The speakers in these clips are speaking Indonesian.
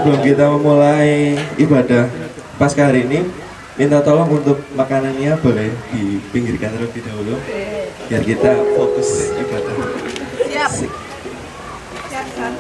sebelum kita memulai ibadah Paskah hari ini, minta tolong untuk makanannya boleh dipinggirkan terlebih dahulu biar kita fokus ibadah. Siap. Asik. Siap, siap.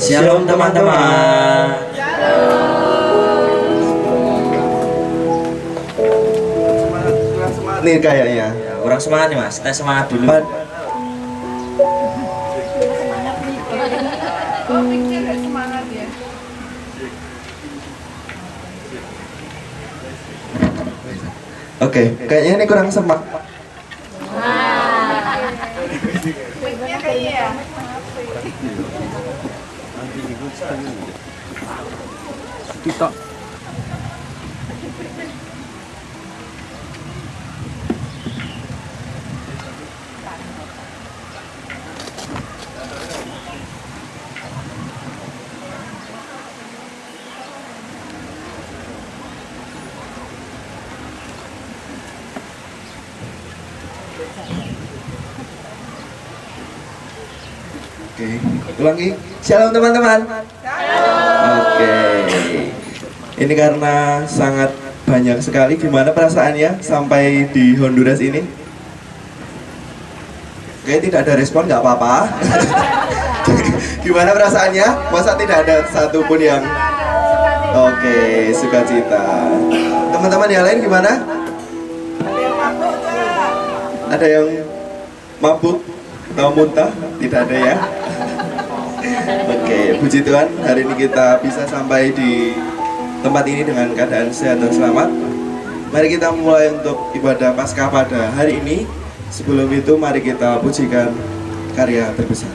Shalom teman-teman. Nih kayaknya Kurang semangat nih mas, kita semangat dulu. Oh, pikir semangat ya. Oke, kayaknya ini kurang semak. Pikirnya kayaknya ya. TikTok. Oke, ulangi. Shalom teman-teman. Oke. Ini karena sangat banyak sekali. Gimana perasaannya sampai di Honduras ini? Oke, tidak ada respon, nggak apa-apa. Gimana perasaannya? Masa tidak ada satupun yang Oke, sukacita. Teman-teman yang lain gimana? Ada yang mabuk atau muntah? Tidak ada ya? Oke, puji Tuhan, hari ini kita bisa sampai di tempat ini dengan keadaan sehat dan selamat. Mari kita mulai untuk ibadah Paskah pada hari ini. Sebelum itu mari kita pujikan karya terbesar.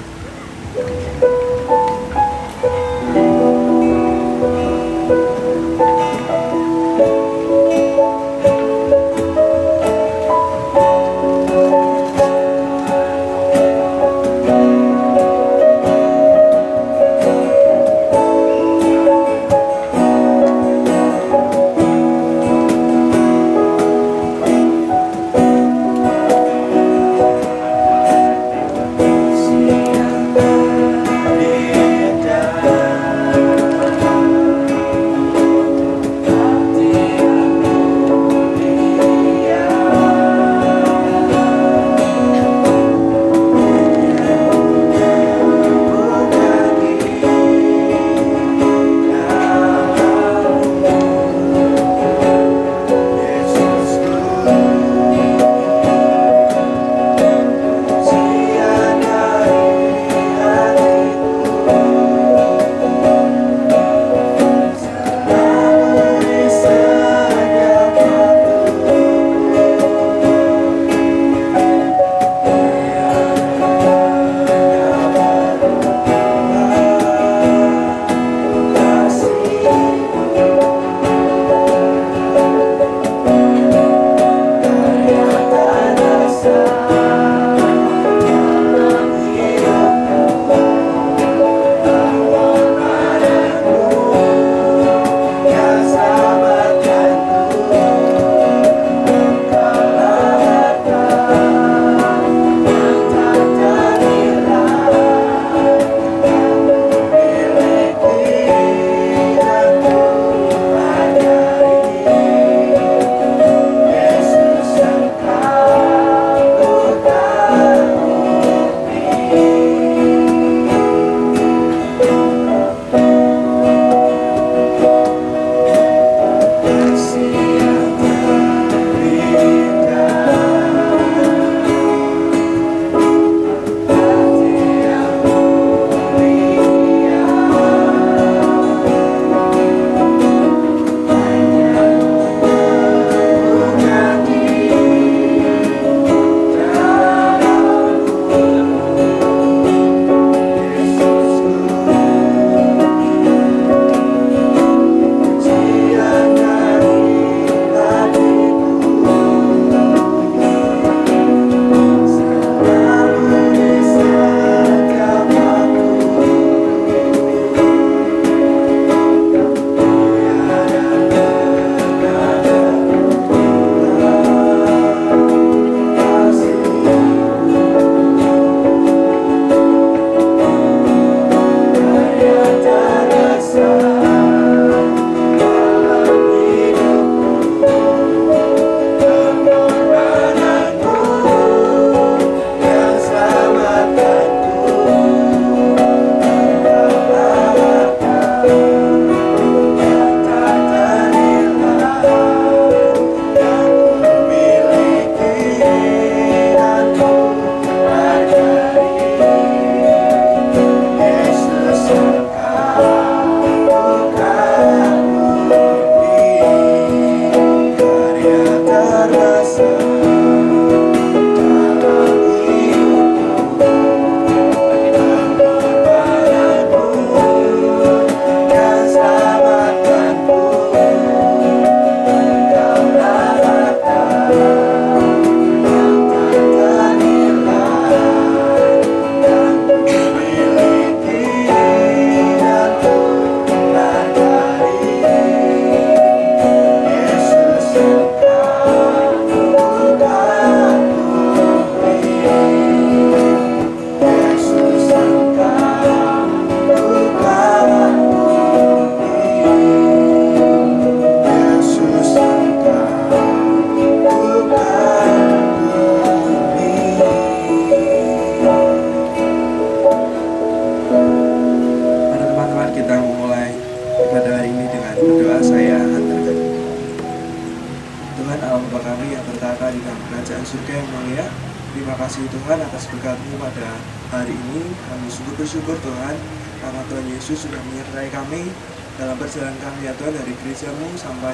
atas berkat-Mu pada hari ini. Kami sungguh bersyukur Tuhan, karena Tuhan Yesus sudah menyertai kami dalam perjalanan kami ya Tuhan, dari gereja-Mu sampai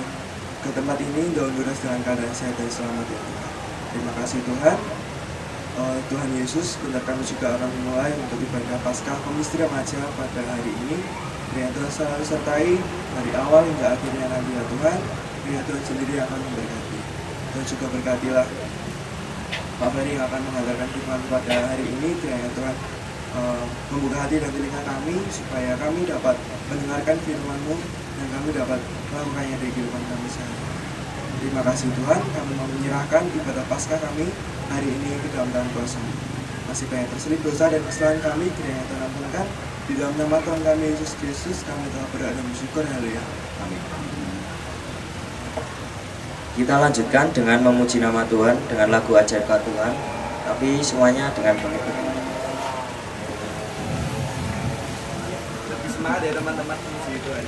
ke tempat ini di Honduras dalam keadaan sehat dan selamat ya Tuhan. Terima kasih Tuhan. Tuhan Yesus, bentar kami juga akan memulai untuk ibadah Paskah Komisi Remaja pada hari ini. Kiranya Tuhan selalu sertai dari awal hingga akhirnya nanti ya Tuhan. Kiranya Tuhan sendiri akan memberkati. Tuhan juga berkatilah Pak Ferry yang akan mengadakan firman pada hari ini. Kiranya Tuhan membuka hati dan telinga kami supaya kami dapat mendengarkan firman-Mu dan kami dapat melakukannya di kehidupan kami sehari-hari. Terima kasih Tuhan, kami mau menyerahkan ibadah Paskah kami hari ini ke dalam tangan Kuasa-Mu. Masih banyak terselip dosa dan kesalahan kami, kiranya Tuhan ampunkan. Di dalam nama Tuhan kami Yesus Kristus, kami telah berdoa dan bersyukur. Haleluya. Amin. Kita lanjutkan dengan memuji nama Tuhan dengan lagu Ajaibkan Tuhan, tapi semuanya dengan pengikutan. Lebih semangat ya teman-teman, memuji Tuhan.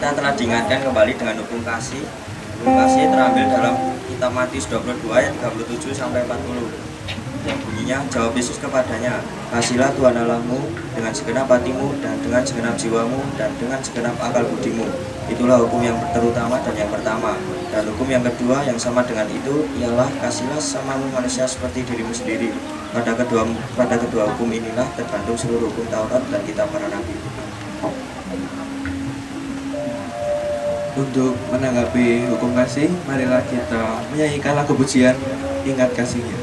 kita telah diingatkan kembali dengan hukum kasih. Hukum kasih terambil dalam kitab Matius 22 ayat 37 sampai 40. Yang bunyinya, jawab Yesus kepadanya, "Kasihilah Tuhan Allahmu dengan segenap hatimu dan dengan segenap jiwamu dan dengan segenap akal budimu." Itulah hukum yang terutama dan yang pertama. Dan hukum yang kedua yang sama dengan itu ialah, "Kasihilah sesamamu manusia seperti dirimu sendiri." Pada kedua hukum inilah tergantung seluruh hukum Taurat dan kitab para nabi. Untuk menanggapi hukum kasih, marilah kita menyanyikan lagu pujian Ingat Kasihnya.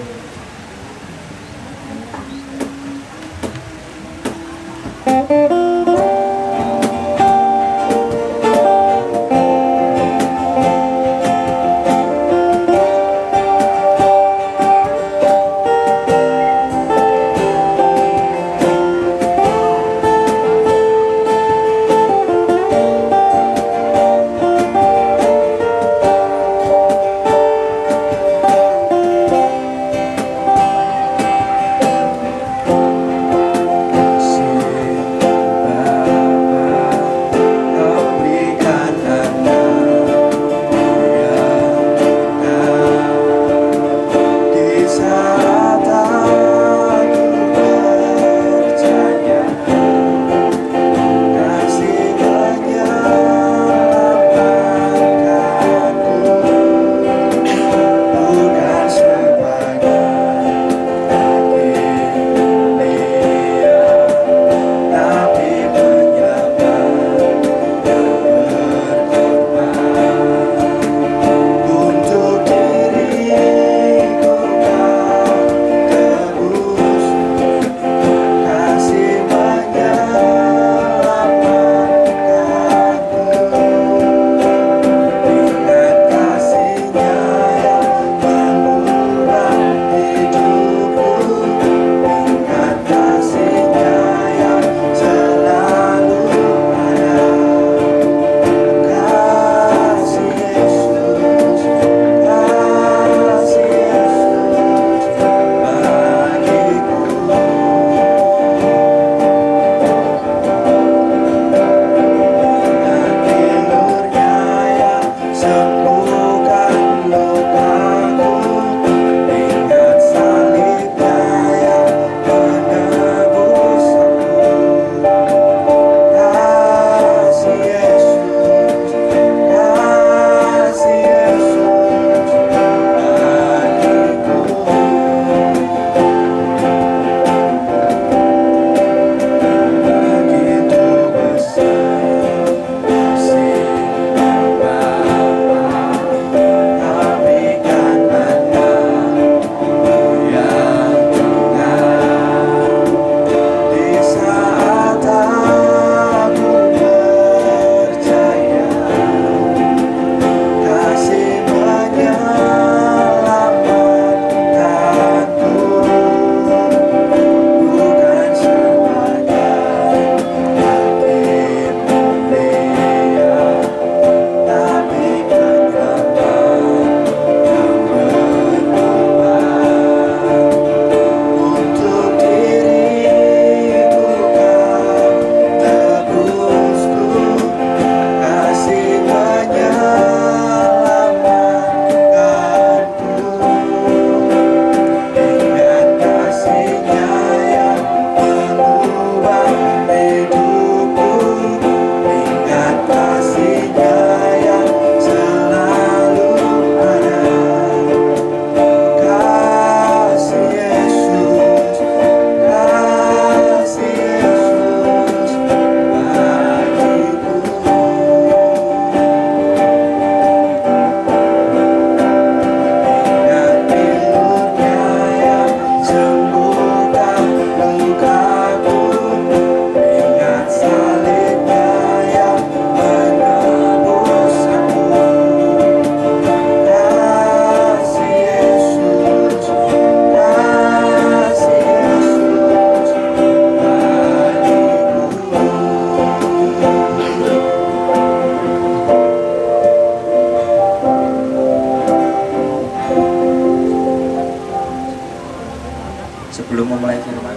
Sebelum memulai firman,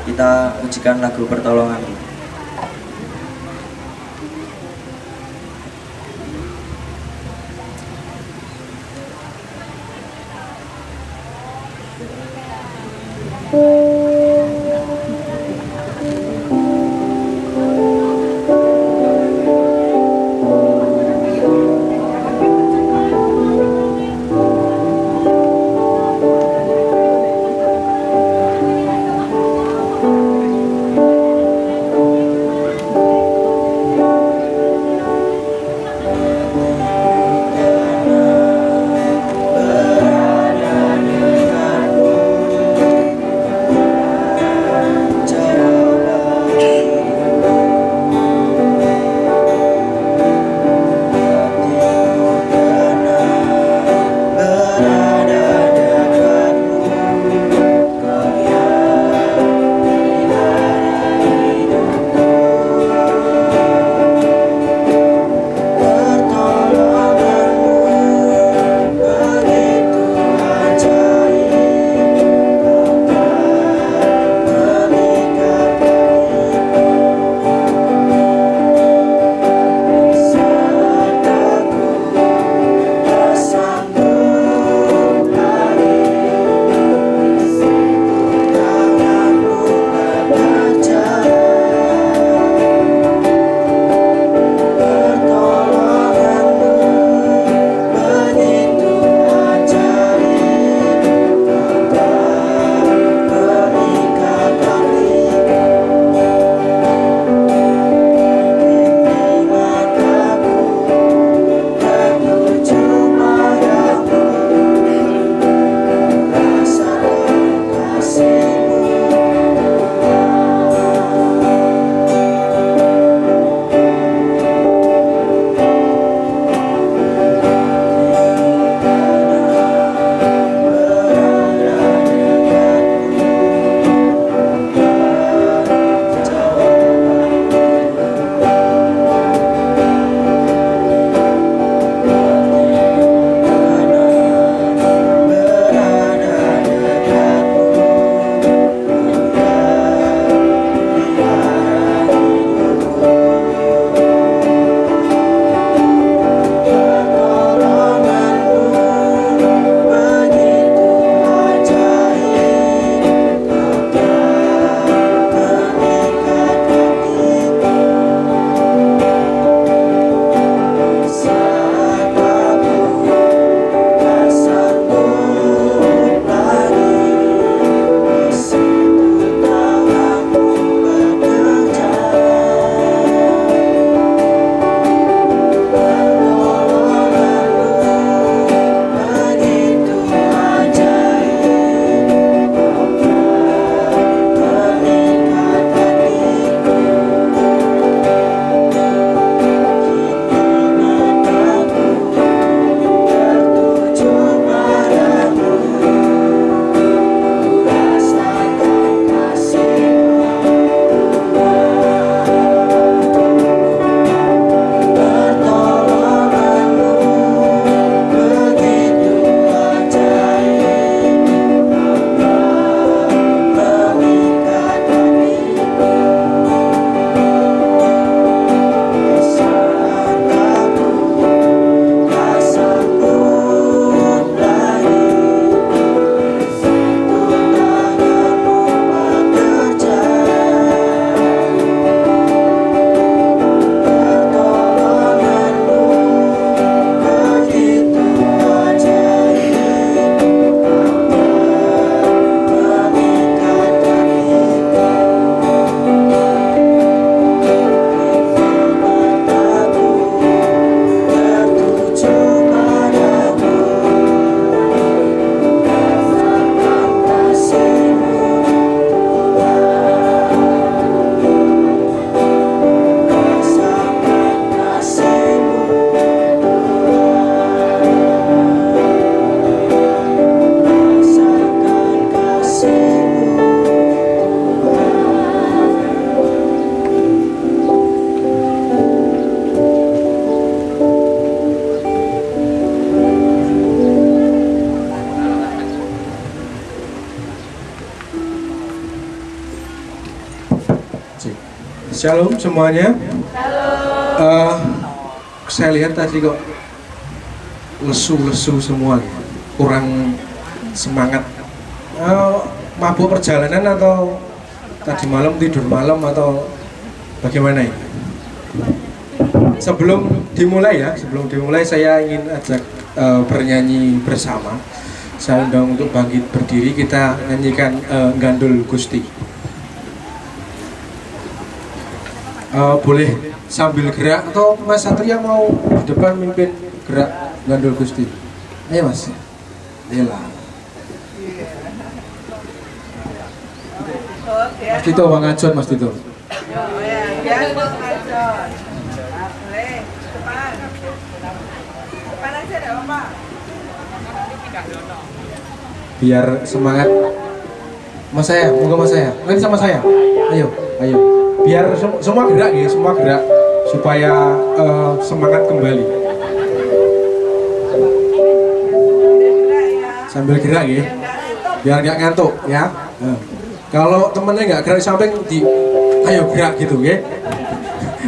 kita pujikan lagu pertolongan. Cek. Shalom semuanya. Saya lihat tadi kok lesu-lesu semua, kurang semangat. Mabuk perjalanan atau tadi malam tidur malam atau bagaimana ya? Sebelum dimulai saya ingin ajak bernyanyi bersama. Saya undang untuk bangkit berdiri, kita nyanyikan Gandul Gusti. Boleh sambil gerak atau Mas Satria mau di depan mimpin gerak Gandul Gusti? Ayo Mas. Ayolah. Mas Tito, Bang Ajon, Mas Tito. Ya, Bang Ajon. Boleh, depan. Depan aja deh, Pak. Biar semangat. Mas saya, moga Mas saya. Lagi sama saya. Ayo. Biar semua gerak ya, semua gerak supaya semangat kembali. Sambil gerak ya, biar nggak ngantuk ya. Kalau temennya nggak gerak di samping, ayo gerak gitu ya,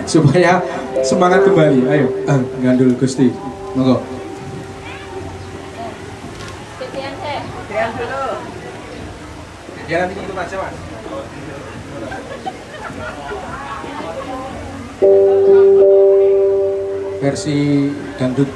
supaya semangat kembali. Ayo, Gandul Gusti, monggo. Diam dulu. Ya nanti ikut aja Mas. Versi dangdut.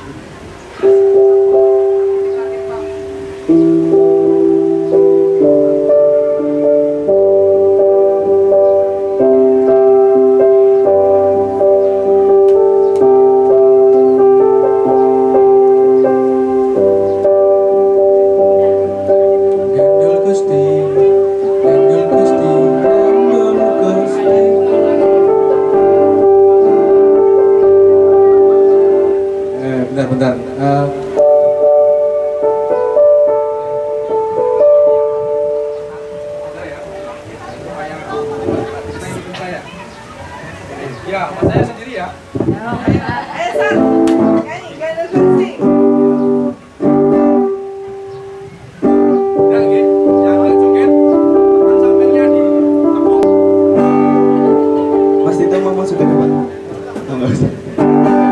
Bentar. Ya, saya sendiri ya. Ayo, San. Nyanyi, Gandul Gusti. Mas Tito mau masuk ke depan? Enggak usah. Ayo.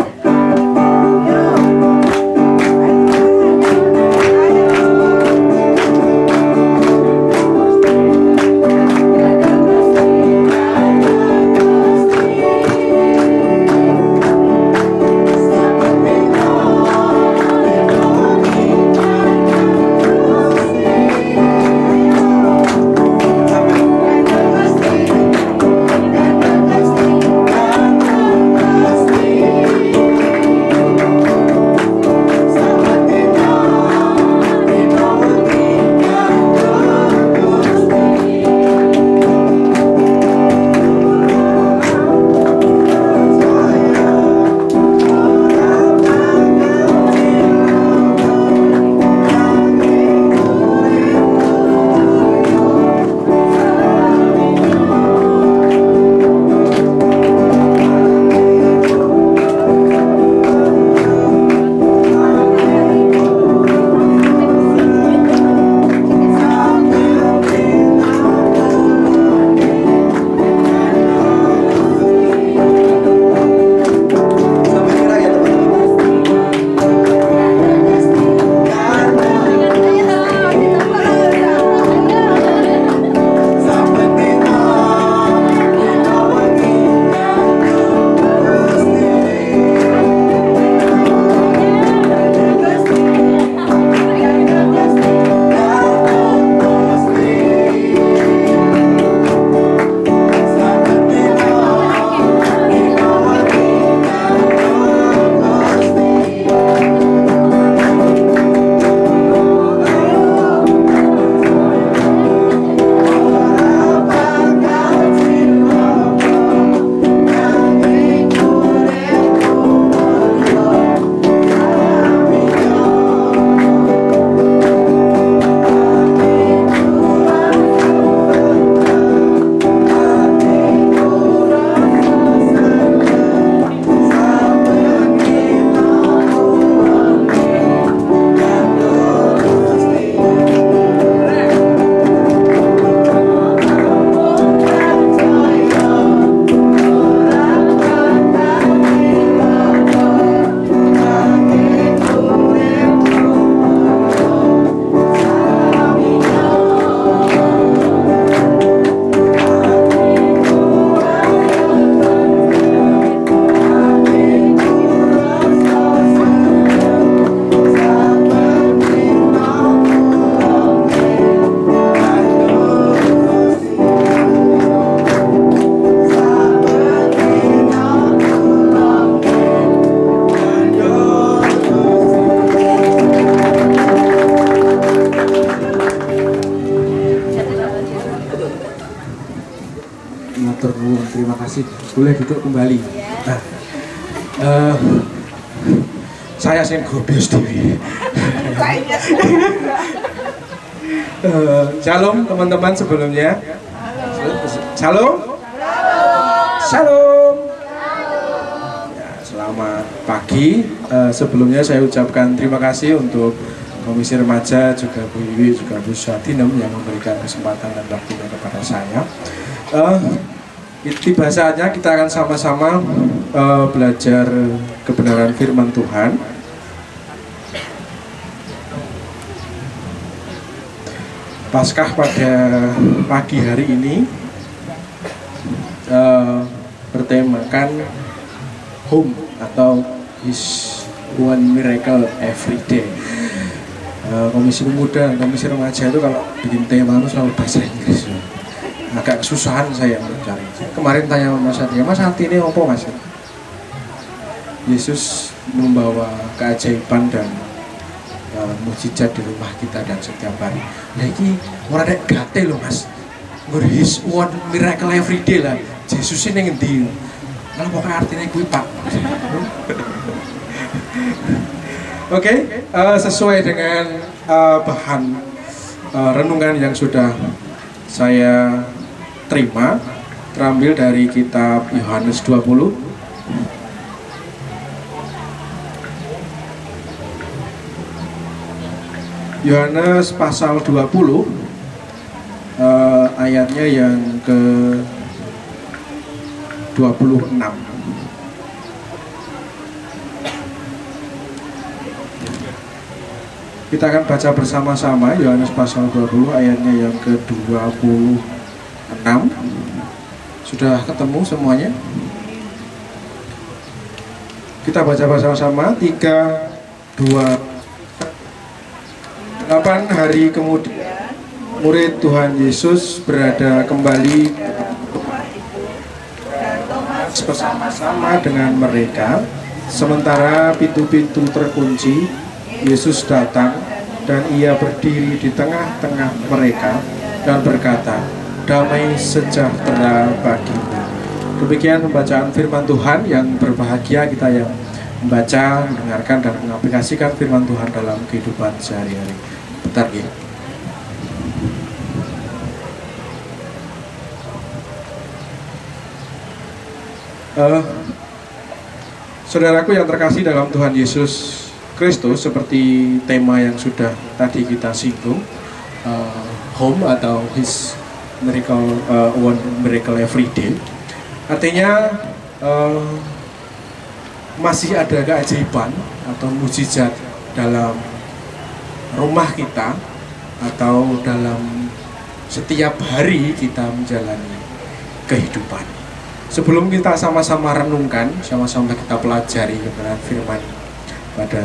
Matur nuwun, terima kasih. Boleh duduk kembali. Nah, saya sing gobios dewi. Shalom teman-teman sebelumnya. Shalom. Shalom. Ya, selamat pagi. Sebelumnya saya ucapkan terima kasih untuk Komisi Remaja, juga Bu Iwi, juga Bu Syatinem yang memberikan kesempatan dan waktunya kepada saya. Tiba saatnya kita akan sama-sama belajar kebenaran firman Tuhan. Paskah pada pagi hari ini bertemakan home atau His One Miracle Every Day. Komisi Pemuda dan Komisi Remaja itu kalau bikin tema itu selalu bahasa Inggris. Agak kesusahan saya mencari. Kemarin tanya Mas Ati, Mas Ati ini apa Mas? Yesus membawa keajaiban dan mukjizat di rumah kita dan setiap hari. Nah ini orang ada gate loh Mas. His One Miracle Every Day lah. Yesus ini ngendi? Kalau pokoknya artinya gue Pak. Oke, sesuai dengan bahan renungan yang sudah saya terima, terambil dari kitab Yohanes 20. Yohanes pasal 20, ayatnya yang ke 26. Kita akan baca bersama-sama Yohanes pasal 20 ayatnya yang ke-26. Sudah ketemu semuanya? Kita baca bersama-sama. 3, 2, 8 hari kemudian murid Tuhan Yesus berada kembali bersama-sama dengan mereka. Sementara pintu-pintu terkunci, Yesus datang dan ia berdiri di tengah-tengah mereka dan berkata, "Damai sejahtera bagimu." Demikian pembacaan firman Tuhan. Yang berbahagia kita yang membaca, mendengarkan dan mengaplikasikan firman Tuhan dalam kehidupan sehari-hari. Bentar ya. Saudaraku yang terkasih dalam Tuhan Yesus Kristus, seperti tema yang sudah tadi kita singgung, home atau His Miracle, One Miracle Every Day, artinya masih ada keajaiban atau mukjizat dalam rumah kita atau dalam setiap hari kita menjalani kehidupan. Sebelum kita sama-sama renungkan, sama-sama kita pelajari kebenaran firman pada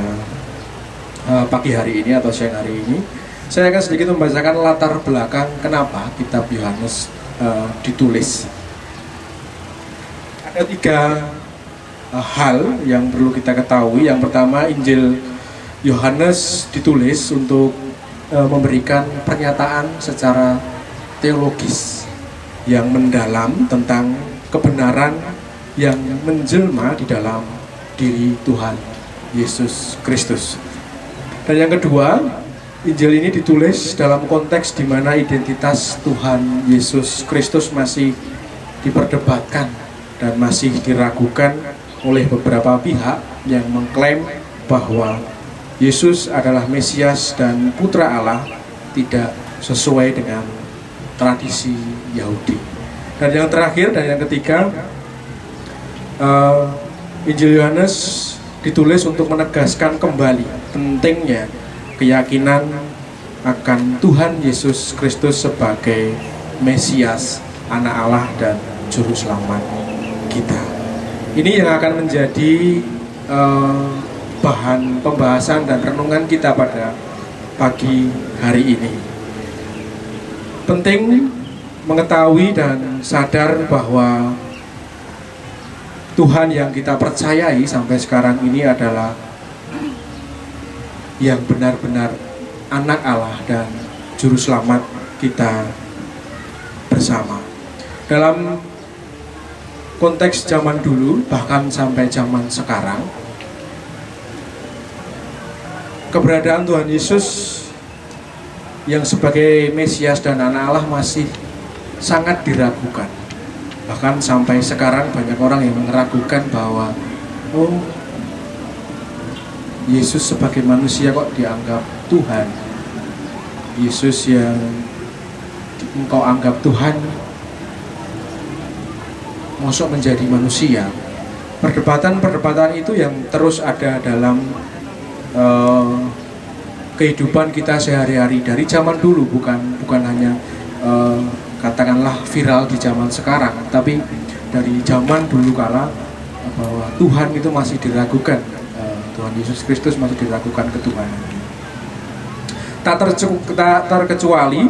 pagi hari ini atau siang hari ini, saya akan sedikit membacakan latar belakang kenapa kitab Yohanes ditulis. Ada 3 hal yang perlu kita ketahui. Yang pertama, Injil Yohanes ditulis untuk memberikan pernyataan secara teologis yang mendalam tentang kebenaran yang menjelma di dalam diri Tuhan Yesus Kristus. Dan yang kedua, Injil ini ditulis dalam konteks di mana identitas Tuhan Yesus Kristus masih diperdebatkan dan masih diragukan oleh beberapa pihak yang mengklaim bahwa Yesus adalah Mesias dan Putra Allah tidak sesuai dengan tradisi Yahudi. Dan yang terakhir dan yang ketiga, Injil Yohanes ditulis untuk menegaskan kembali pentingnya keyakinan akan Tuhan Yesus Kristus sebagai Mesias, Anak Allah dan Juru Selamat kita. Ini yang akan menjadi bahan pembahasan dan renungan kita pada pagi hari ini. Penting mengetahui dan sadar bahwa Tuhan yang kita percayai sampai sekarang ini adalah yang benar-benar anak Allah dan juru selamat kita bersama. Dalam konteks zaman dulu bahkan sampai zaman sekarang, keberadaan Tuhan Yesus yang sebagai Mesias dan anak Allah masih sangat diragukan. Bahkan sampai sekarang banyak orang yang meragukan bahwa oh, Yesus sebagai manusia kok dianggap Tuhan. Yesus yang engkau anggap Tuhan masuk menjadi manusia. Perdebatan-perdebatan itu yang terus ada dalam kehidupan kita sehari-hari dari zaman dulu, bukan hanya katakanlah viral di zaman sekarang, tapi dari zaman dulu kala bahwa Tuhan itu masih diragukan, Tuhan Yesus Kristus masih diragukan ketuhanan. Tak terkecuali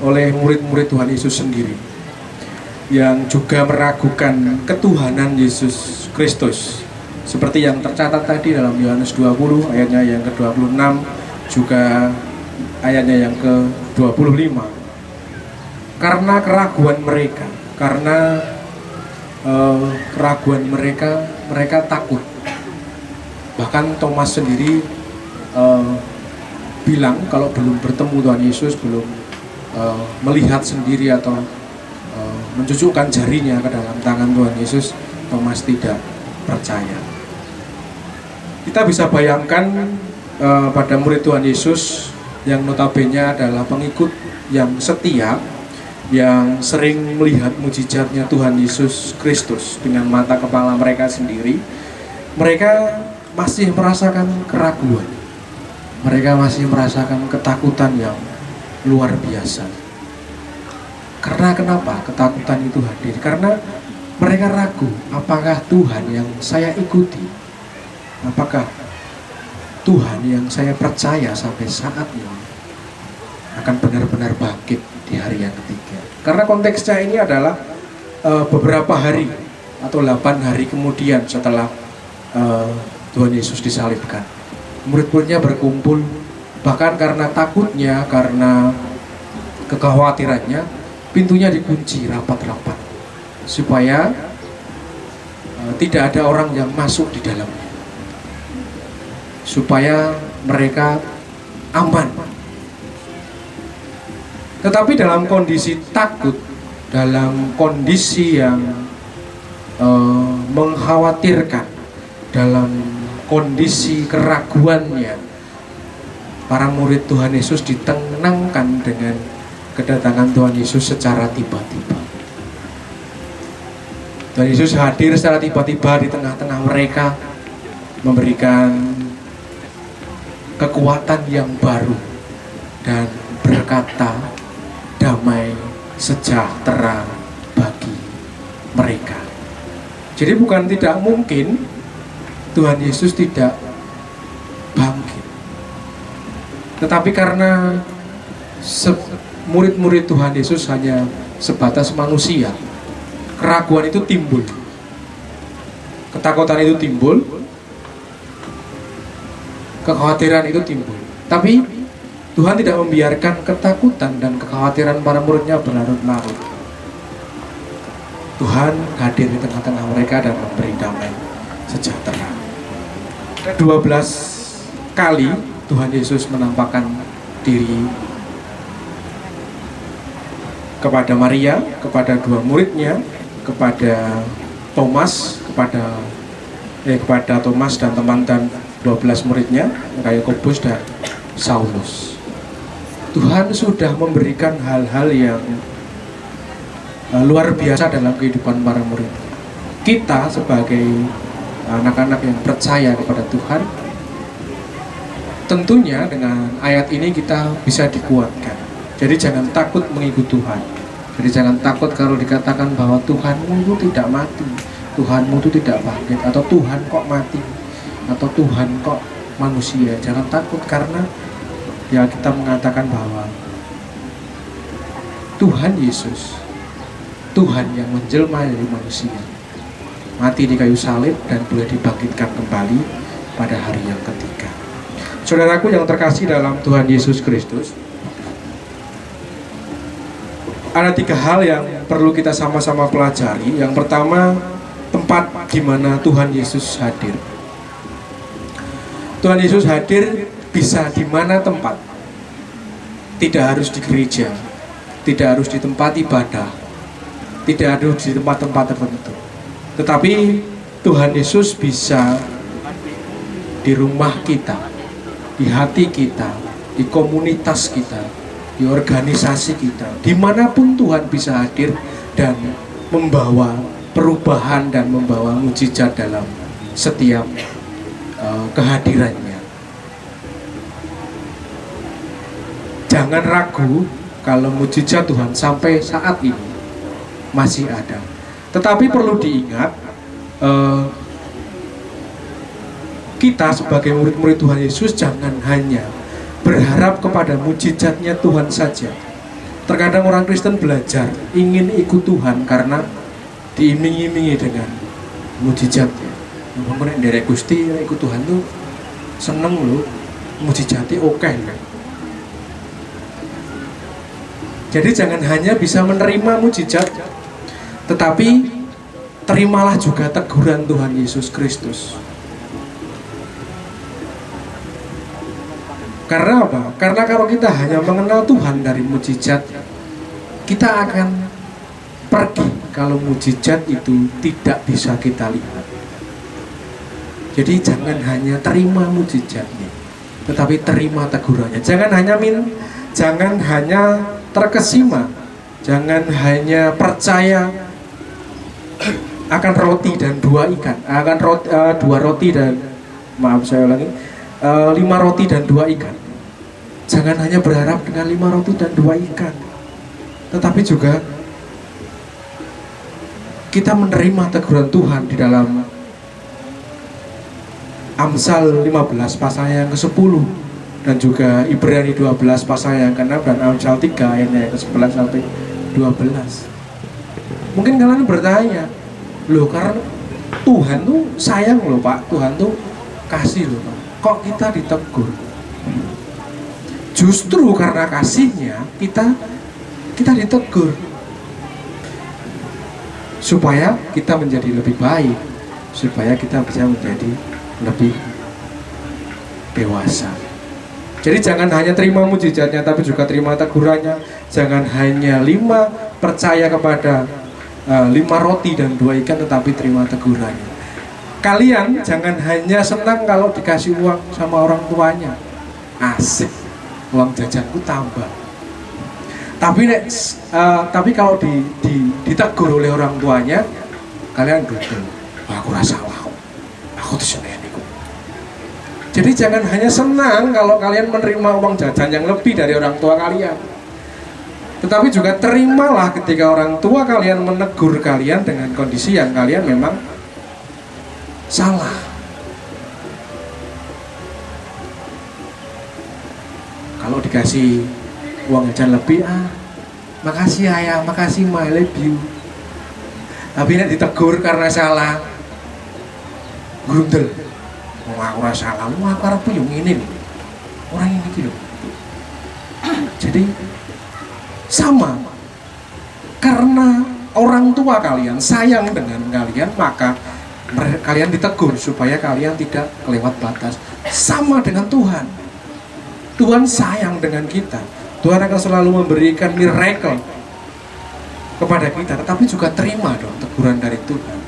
oleh murid-murid Tuhan Yesus sendiri yang juga meragukan ketuhanan Yesus Kristus, seperti yang tercatat tadi dalam Yohanes 20 ayatnya yang ke-26, juga ayatnya yang ke-25. Karena keraguan mereka, mereka takut. Bahkan Thomas sendiri bilang kalau belum bertemu Tuhan Yesus, belum melihat sendiri atau mencucukkan jarinya ke dalam tangan Tuhan Yesus, Thomas tidak percaya. Kita bisa bayangkan pada murid Tuhan Yesus yang notabene adalah pengikut yang setia, yang sering melihat mujizatnya Tuhan Yesus Kristus dengan mata kepala mereka sendiri, mereka masih merasakan keraguan. Mereka masih merasakan ketakutan yang luar biasa. Karena kenapa ketakutan itu hadir? Karena mereka ragu, apakah Tuhan yang saya ikuti, apakah Tuhan yang saya percaya sampai saat ini akan benar-benar bangkit di hari yang ketiga. Karena konteksnya ini adalah beberapa hari atau 8 hari kemudian setelah Tuhan Yesus disalibkan. Murid-muridnya berkumpul, bahkan karena takutnya, karena kekhawatirannya, pintunya dikunci rapat-rapat supaya tidak ada orang yang masuk di dalamnya, supaya mereka aman. Tetapi dalam kondisi takut, dalam kondisi yang mengkhawatirkan, dalam kondisi keraguannya, para murid Tuhan Yesus ditenangkan dengan kedatangan Tuhan Yesus secara tiba-tiba. Tuhan Yesus hadir secara tiba-tiba di tengah-tengah mereka, memberikan kekuatan yang baru dan berkata damai sejahtera bagi mereka. Jadi bukan tidak mungkin Tuhan Yesus tidak bangkit, tetapi karena murid-murid Tuhan Yesus hanya sebatas manusia, keraguan itu timbul, ketakutan itu timbul, kekhawatiran itu timbul. Tapi Tuhan tidak membiarkan ketakutan dan kekhawatiran para muridnya berlarut-larut. Tuhan hadir di tengah-tengah mereka dan memberi damai sejahtera. 12 kali Tuhan Yesus menampakkan diri kepada Maria, kepada 2 muridnya, kepada Thomas, kepada Thomas dan teman dan 12 muridnya, Yakobus dan Saulus. Tuhan sudah memberikan hal-hal yang luar biasa dalam kehidupan para murid. Kita sebagai anak-anak yang percaya kepada Tuhan, tentunya dengan ayat ini kita bisa dikuatkan. Jadi jangan takut mengikut Tuhan. Jadi jangan takut kalau dikatakan bahwa Tuhanmu itu tidak mati, Tuhanmu itu tidak bangkit, atau Tuhan kok mati, atau Tuhan kok manusia. Jangan takut, karena ya kita mengatakan bahwa Tuhan Yesus, Tuhan yang menjelma dari manusia, mati di kayu salib dan boleh dibangkitkan kembali pada hari yang ketiga. Saudaraku yang terkasih dalam Tuhan Yesus Kristus, ada 3 hal yang perlu kita sama-sama pelajari. Yang pertama, tempat di mana Tuhan Yesus hadir. Tuhan Yesus hadir bisa di mana tempat. Tidak harus di gereja, tidak harus di tempat ibadah, tidak harus di tempat-tempat tertentu. Tetapi Tuhan Yesus bisa di rumah kita, di hati kita, di komunitas kita, di organisasi kita, dimanapun Tuhan bisa hadir dan membawa perubahan dan membawa mujizat dalam setiap kehadirannya. Jangan ragu kalau mujizat Tuhan sampai saat ini masih ada. Tetapi perlu diingat, kita sebagai murid-murid Tuhan Yesus jangan hanya berharap kepada mujizatnya Tuhan saja. Terkadang orang Kristen belajar ingin ikut Tuhan karena diiming-imingi dengan mujizatnya. Ngomong nek nderek Gusti ikut Tuhan tuh seneng loh, mujizatnya oke. Jadi jangan hanya bisa menerima mujizat, tetapi terimalah juga teguran Tuhan Yesus Kristus. Karena apa? Karena kalau kita hanya mengenal Tuhan dari mujizat, kita akan pergi kalau mujizat itu tidak bisa kita lihat. Jadi jangan hanya terima mujizatnya, tetapi terima tegurannya. Jangan hanya terkesima, jangan hanya percaya akan roti dan 2 ikan, akan 2 roti dan 5 roti dan 2 ikan. Jangan hanya berharap dengan 5 roti dan 2 ikan, tetapi juga kita menerima teguran Tuhan di dalam Amsal 15 pasal yang ke-10 dan juga Ibrani 12 pasal yang ke-6 dan Amsal 3 ayatnya yang ke-11 sampai 12. Mungkin kalian bertanya, loh karena Tuhan tuh sayang loh Pak, Tuhan tuh kasih loh Pak, kok kita ditegur? Justru karena kasihnya kita ditegur supaya kita menjadi lebih baik, supaya kita bisa menjadi lebih dewasa. Jadi jangan hanya terima mujizatnya, tapi juga terima tegurannya. Jangan hanya percaya kepada 5 roti dan 2 ikan, tetapi terima tegurannya. Kalian jangan hanya senang kalau dikasih uang sama orang tuanya, asik, uang jajanku tambah. Tapi kalau ditegur oleh orang tuanya, kalian duduk, aku rasa salah, aku tuh seneng. Jadi jangan hanya senang kalau kalian menerima uang jajan yang lebih dari orang tua kalian, tetapi juga terimalah ketika orang tua kalian menegur kalian dengan kondisi yang kalian memang salah. Kalau dikasih uang jajan lebih, makasih ayah, makasih ma, I love you. Tapi nek ditegur karena salah, grundel. Aku rasa salah, aku harap yang ini nih, orang ini gitu. Jadi sama, karena orang tua kalian sayang dengan kalian, maka kalian ditegur supaya kalian tidak kelewat batas. Sama dengan Tuhan, Tuhan sayang dengan kita. Tuhan akan selalu memberikan miracle kepada kita, tetapi juga terima dong teguran dari Tuhan.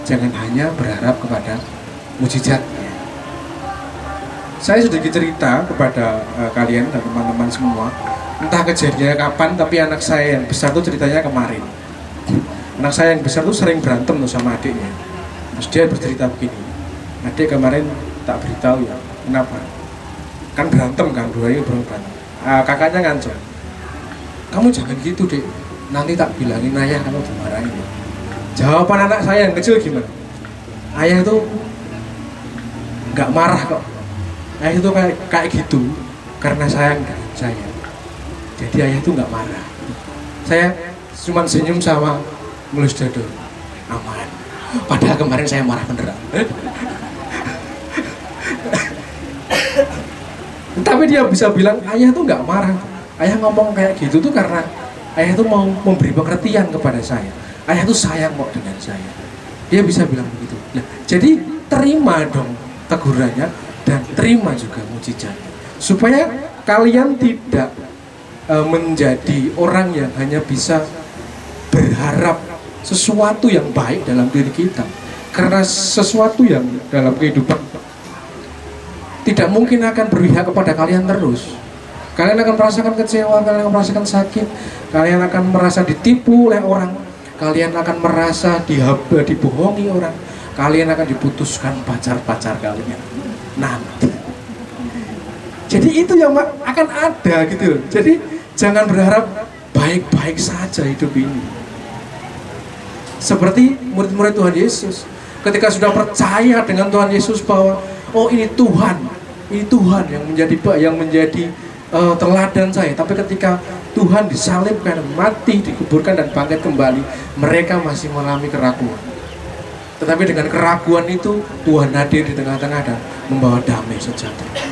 Jangan hanya berharap kepada mujizatnya. Saya sedikit cerita kepada kalian dan teman-teman semua. Entah kejadiannya kapan, tapi anak saya yang besar tuh ceritanya kemarin. Anak saya yang besar tuh sering berantem tuh sama adiknya. Terus dia bercerita begini, adik kemarin tak beritahu ya, kenapa? Kan berantem kan, dua ini berantem. Kakaknya ngancam, kamu jangan gitu dek, nanti tak bilangin ayah kamu dimarahin. Jawaban anak saya yang kecil gimana? Ayah itu nggak marah kok. Ayah itu kayak gitu karena sayang dengan saya. Jadi ayah itu nggak marah. Saya cuma senyum sama ngelus dada, aman. Padahal kemarin saya marah beneran. Tapi dia bisa bilang ayah tuh nggak marah. Ayah ngomong kayak gitu tuh karena ayah itu mau memberi pengertian kepada saya, ayah itu sayang kok dengan saya. Dia bisa bilang begitu. Nah, jadi terima dong tegurannya dan terima juga mujizatnya, supaya kalian tidak menjadi orang yang hanya bisa berharap sesuatu yang baik dalam diri kita, karena sesuatu yang dalam kehidupan tidak mungkin akan berpihak kepada kalian terus. Kalian akan merasakan kecewa, kalian akan merasakan sakit, kalian akan merasa ditipu oleh orang, kalian akan merasa dibohongi orang, kalian akan diputuskan pacar-pacar kalian nanti. Jadi itu yang akan ada gitu. Jadi jangan berharap baik-baik saja hidup ini. Seperti murid-murid Tuhan Yesus, ketika sudah percaya dengan Tuhan Yesus bahwa oh ini Tuhan yang menjadi teladan saya. Tapi ketika Tuhan disalibkan, mati, dikuburkan dan bangkit kembali, mereka masih mengalami keraguan. Tetapi dengan keraguan itu Tuhan hadir di tengah-tengah dan membawa damai sejahtera.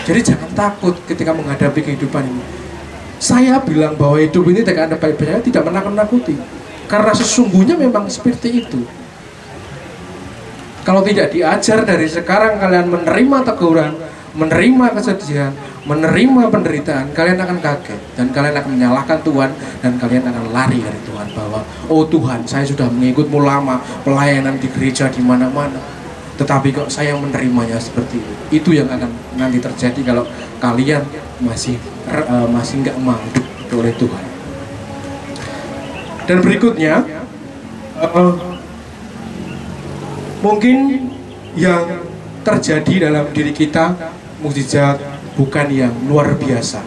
Jadi jangan takut ketika menghadapi kehidupan ini. Saya bilang bahwa hidup ini tidak ada baik-baiknya, tidak menakut-nakuti, karena sesungguhnya memang seperti itu. Kalau tidak diajar dari sekarang kalian menerima teguran, menerima kesedihan, menerima penderitaan, kalian akan kaget dan kalian akan menyalahkan Tuhan dan kalian akan lari dari Tuhan bahwa oh Tuhan, saya sudah mengikutmu lama, pelayanan di gereja di mana-mana, tetapi kok saya menerimanya seperti itu. Itu yang akan nanti terjadi kalau kalian masih nggak mau oleh Tuhan. Dan berikutnya mungkin yang terjadi dalam diri kita mukjizat bukan yang luar biasa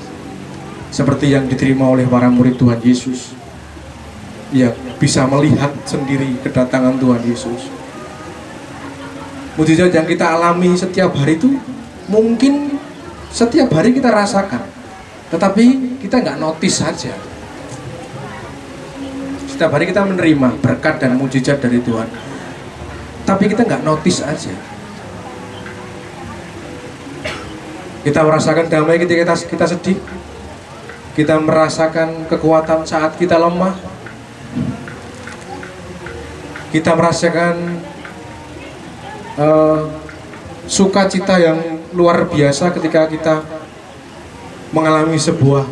seperti yang diterima oleh para murid Tuhan Yesus yang bisa melihat sendiri kedatangan Tuhan Yesus. Mukjizat yang kita alami setiap hari itu mungkin setiap hari kita rasakan, tetapi kita nggak notice saja. Setiap hari kita menerima berkat dan mukjizat dari Tuhan, tapi kita nggak notice aja. Kita merasakan damai ketika kita sedih, kita merasakan kekuatan saat kita lemah, kita merasakan sukacita yang luar biasa ketika kita mengalami sebuah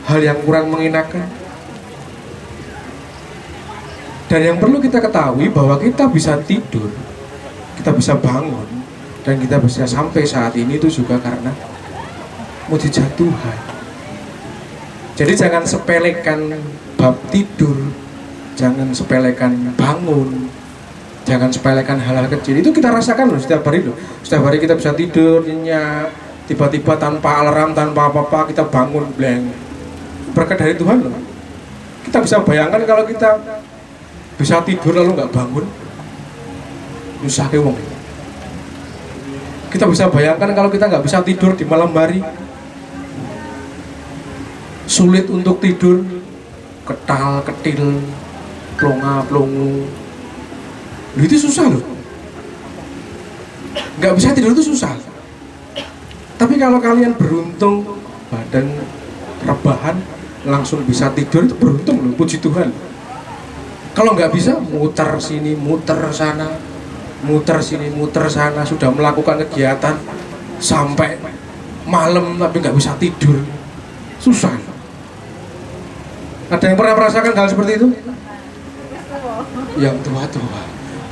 hal yang kurang mengenakan. Dan yang perlu kita ketahui bahwa kita bisa tidur, kita bisa bangun, dan kita bisa sampai saat ini itu juga karena mukjizat Tuhan. Jadi jangan sepelekan bab tidur, jangan sepelekan bangun, jangan sepelekan hal-hal kecil. Itu kita rasakan loh setiap hari loh. Setiap hari kita bisa tidur nyenyak, tiba-tiba tanpa alarm, tanpa apa-apa kita bangun blank. Berkat dari Tuhan loh. Kita bisa bayangkan kalau kita bisa tidur lalu nggak bangun, susah ke wong. Kita bisa bayangkan kalau kita nggak bisa tidur di malam hari, sulit untuk tidur, ketal ketil, plonga plongu, itu susah loh. Nggak bisa tidur itu susah. Tapi kalau kalian beruntung badan rebahan langsung bisa tidur, itu beruntung loh, puji Tuhan. Kalau nggak bisa muter sini, muter sana, muter sini, muter sana, sudah melakukan kegiatan sampai malam tapi nggak bisa tidur, susah. Ada yang pernah merasakan hal seperti itu? Yang tua-tua,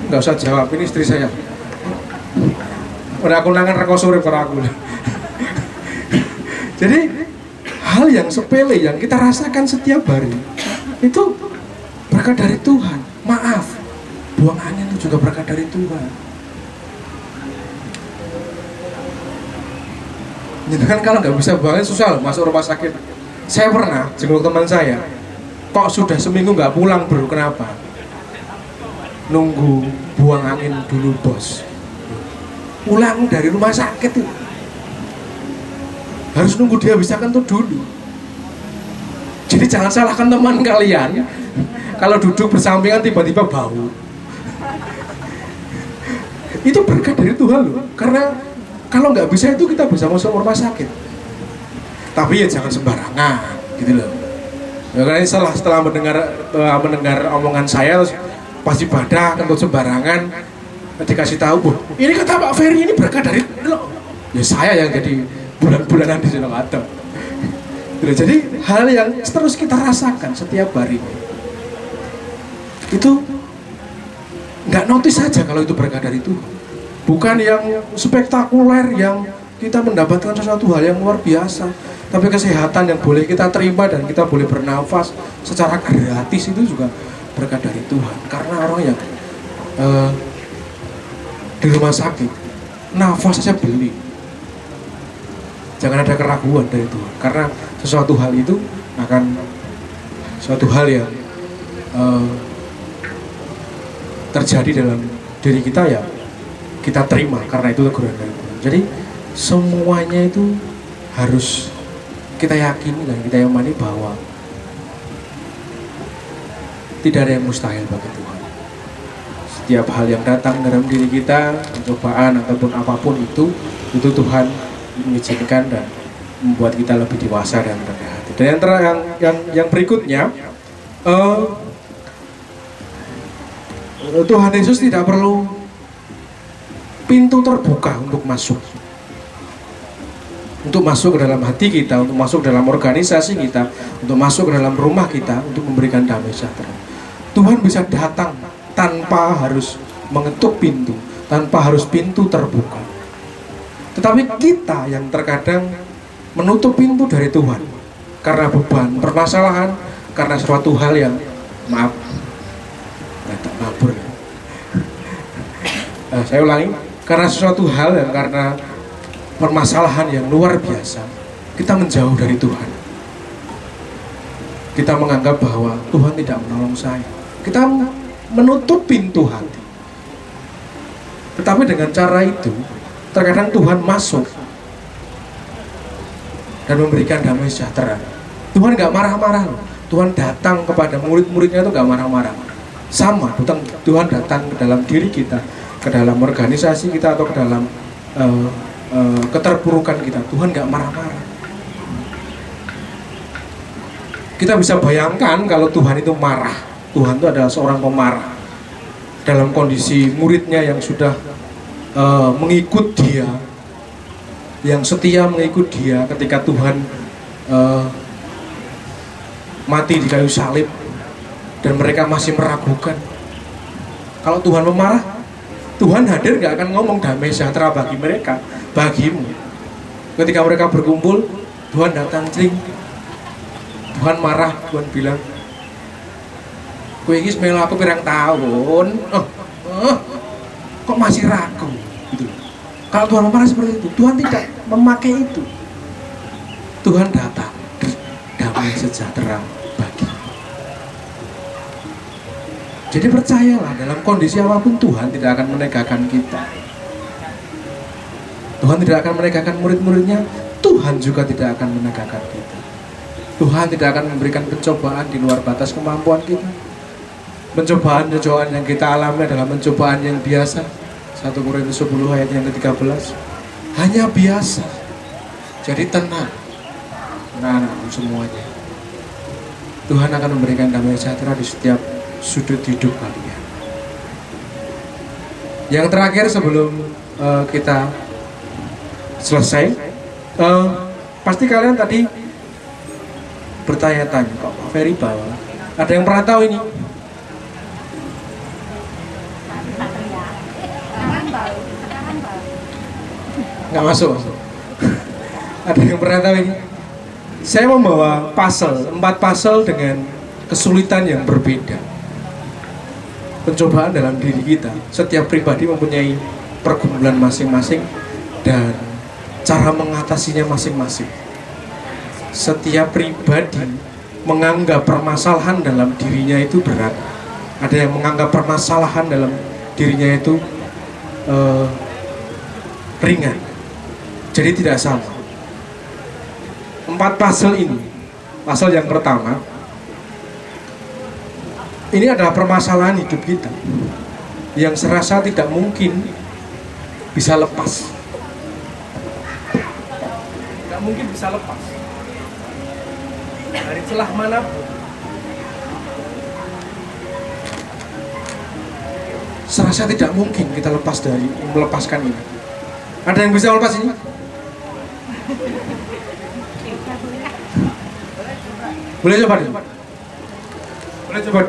nggak usah jawab, ini istri saya. Udah aku nangan reko sore para aku. Jadi hal yang sepele yang kita rasakan setiap hari itu berkat dari Tuhan. Maaf, buang angin itu juga berkat dari Tuhan. Jadi kan kalau nggak bisa buang angin susah loh, masuk rumah sakit. Saya pernah jenguk teman saya, kok sudah seminggu nggak pulang bro, kenapa? Nunggu buang angin dulu bos. Pulang dari rumah sakit tuh harus nunggu dia bisa kentut dulu. Jadi jangan salahkan teman kalian kalau duduk bersampingan tiba-tiba bau. Itu berkat dari Tuhan loh. Karena kalau nggak bisa itu kita bisa masuk rumah sakit. Tapi ya jangan sembarangan. gitu loh. Ya karena setelah mendengar omongan saya terus pas ibadah kentut sembarangan dikasih tahu, ini kata Pak Ferry ini berkah dari lo. Ya saya yang jadi bulan-bulanan di sini atau. Jadi hal yang terus kita rasakan setiap hari itu nggak notice saja kalau itu berkah dari Tuhan. Bukan yang spektakuler yang kita mendapatkan sesuatu hal yang luar biasa, tapi kesehatan yang boleh kita terima dan kita boleh bernafas secara gratis itu juga berkat dari Tuhan. Karena orang yang di rumah sakit nafas saja beli, jangan ada keraguan dari Tuhan, karena sesuatu hal itu akan suatu hal yang terjadi dalam diri kita, ya kita terima karena itu teguran dari Tuhan. Jadi semuanya itu harus kita yakini dan kita imani bahwa tidak ada yang mustahil bagi Tuhan. Setiap hal yang datang dalam diri kita, pencobaan ataupun apapun itu Tuhan mengizinkan dan membuat kita lebih dewasa dan rendah hati. Dan yang berikutnya, Tuhan Yesus tidak perlu pintu terbuka untuk masuk ke dalam hati kita, untuk masuk dalam organisasi kita, untuk masuk ke dalam rumah kita, untuk memberikan damai sejahtera. Tuhan bisa datang tanpa harus mengetuk pintu, tanpa harus pintu terbuka. Tetapi kita yang terkadang menutup pintu dari Tuhan karena beban, permasalahan, karena suatu hal yang saya ulangi, karena sesuatu hal dan karena permasalahan yang luar biasa, kita menjauh dari Tuhan. Kita menganggap bahwa Tuhan tidak menolong saya. Kita menutup pintu hati. Tetapi dengan cara itu, terkadang Tuhan masuk dan memberikan damai sejahtera. Tuhan gak marah-marah loh. Tuhan datang kepada murid-muridnya itu gak marah-marah. Sama, Tuhan datang ke dalam diri kita, ke dalam organisasi kita, atau ke dalam keterpurukan kita. Tuhan gak marah-marah. Kita bisa bayangkan kalau Tuhan itu marah. Tuhan itu adalah seorang pemarah. Dalam kondisi muridnya yang sudah mengikut dia, yang setia mengikut dia ketika Tuhan mati di kayu salib, dan mereka masih meragukan. Kalau Tuhan memarah, Tuhan hadir gak akan ngomong damai sejahtera bagi mereka, bagimu. Ketika mereka berkumpul, Tuhan datang cling, Tuhan marah, Tuhan bilang, kowe iki melu aku pirang tahun, kok masih ragu gitu. Kalau Tuhan memarah seperti itu, Tuhan tidak memakai itu. Tuhan datang, damai sejahtera bagi. Jadi percayalah, dalam kondisi apapun Tuhan tidak akan menegakkan kita. Tuhan tidak akan menegakkan murid-muridnya, Tuhan juga tidak akan menegakkan kita. Tuhan tidak akan memberikan pencobaan di luar batas kemampuan kita. Pencobaan yang kita alami adalah pencobaan yang biasa. 1 Korintus 10 ayat yang ke-13. Hanya biasa. Jadi tenang. Anak-anakku semuanya. Tuhan akan memberikan damai sejahtera di setiap sudut hidup kalian. Yang terakhir sebelum kita selesai, pasti kalian tadi bertanya-tanya, kok Pak Ferry bawa? Ada yang pernah tahu ini? Nggak masuk. Ada yang pernah tahu ini? Saya membawa puzzle, 4 puzzle dengan kesulitan yang berbeda. Pencobaan dalam diri kita. Setiap pribadi mempunyai pergumulan masing-masing dan cara mengatasinya masing-masing. Setiap pribadi menganggap permasalahan dalam dirinya itu berat. Ada yang menganggap permasalahan dalam dirinya itu ringan. Jadi tidak sama. 4 puzzle ini. Puzzle yang pertama, ini adalah permasalahan hidup kita yang serasa tidak mungkin bisa lepas. Tidak mungkin bisa lepas. dari celah manapun, serasa tidak mungkin kita melepaskan ini. Ada yang bisa melepas ini? Boleh coba deh. Boleh coba.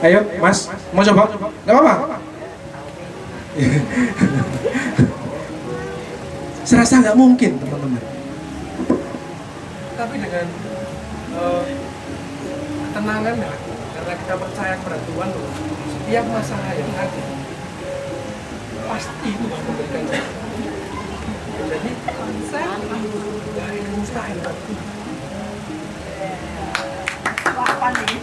Ayo, Mas, mau coba? Gak apa-apa. Serasa nggak mungkin, teman-teman. Tapi dengan ketenangan ya, karena kita percaya kepada Tuhan, setiap masalah yang ada pasti Tuhan memberikan jalan. Jadi dari mustahil. Apa nih?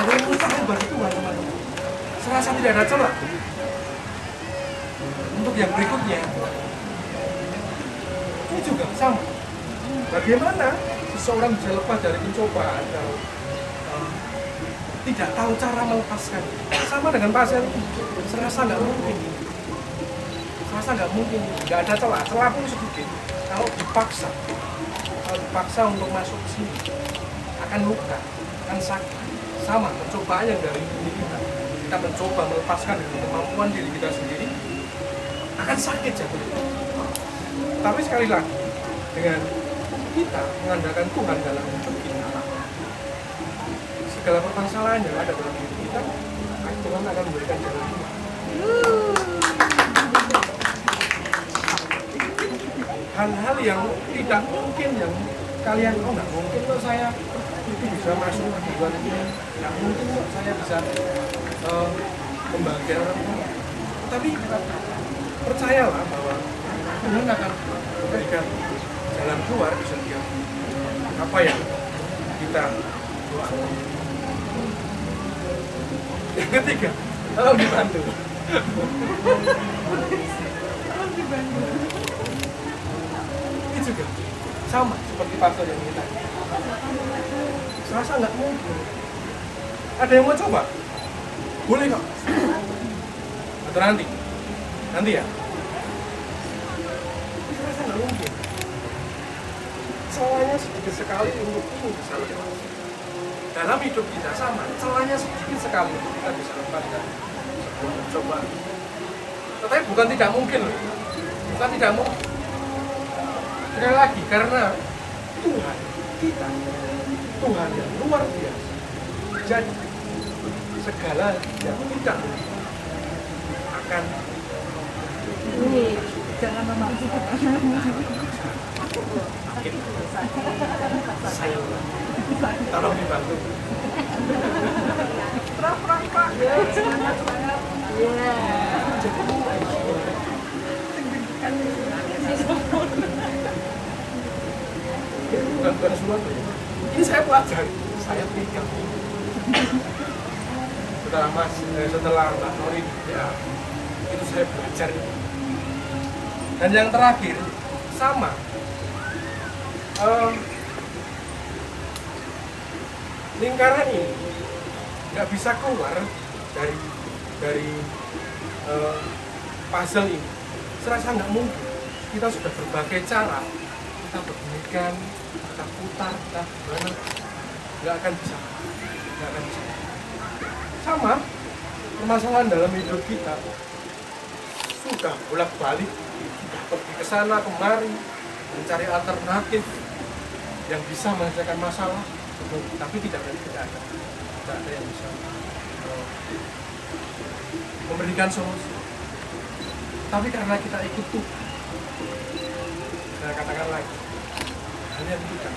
Ada yang mustahil bagi Tuhan, teman-teman. Serasa tidak ada celah. Untuk yang berikutnya, ini juga sama. Bagaimana seseorang bisa lepas dari pencobaan kalau tidak tahu cara melepaskan? Sama dengan pasien, serasa nggak mungkin. Serasa nggak mungkin, nggak ada celah. Celah pun sedikit. Kalau dipaksa untuk masuk ke sini, akan luka, akan sakit. Sama pencobaan yang dari diri kita. Kita mencoba melepaskan dengan kemampuan diri kita sendiri, akan sakit jatuhnya. Tapi sekali lagi, dengan kita mengandalkan Tuhan dalam hidup kita, segala permasalahan yang ada dalam hidup kita, Tuhan akan memberikan jalan keluar. Hal-hal yang tidak mungkin, yang kalian nggak mungkin kok saya itu bisa masuk ke kehidupan ini, nggak mungkin kok saya bisa membahagiakan orang tua. Tapi percayalah bahwa Tuhan akan memberikan jalan keluar di setiap apa yang kita doakan. Yang ketiga, tolong dibantu. Ini juga sama seperti pastor yang kita. Serasa nggak mungkin. Ada yang mau coba? Boleh kok. Atau nanti ya. Serasa nggak mungkin. Celahnya sedikit sekali untuk ini bisa lepas. Dalam hidup kita sama, celahnya sedikit sekali untuk kita bisa lepaskan sebuah pencobaan. Tetapi bukan tidak mungkin loh. Bukan tidak mungkin. Sekali lagi, karena Tuhan kita, Tuhan yang luar biasa. Jadi segala yang tidak akan Jangan memaksa. saya tolong dibantu. Terang Pak. Semangat. Bukan sesuatu. Ini saya pelajari, saya pikir. Setelah Mbak Nori, ya itu saya belajar. Dan yang terakhir sama. Lingkaran ini nggak bisa keluar dari puzzle ini. Serasa nggak mungkin. Kita sudah berbagai cara, kita berbunyikan, kita putar, kita gimana, nggak akan bisa. Sama permasalahan dalam hidup kita sudah bolak-balik, sudah pergi ke sana kemari mencari alternatif yang bisa menyelesaikan masalah, tapi tidak ada yang bisa memberikan solusi. Tapi karena kita ikut Tuhan, saya katakan lagi, hanya kita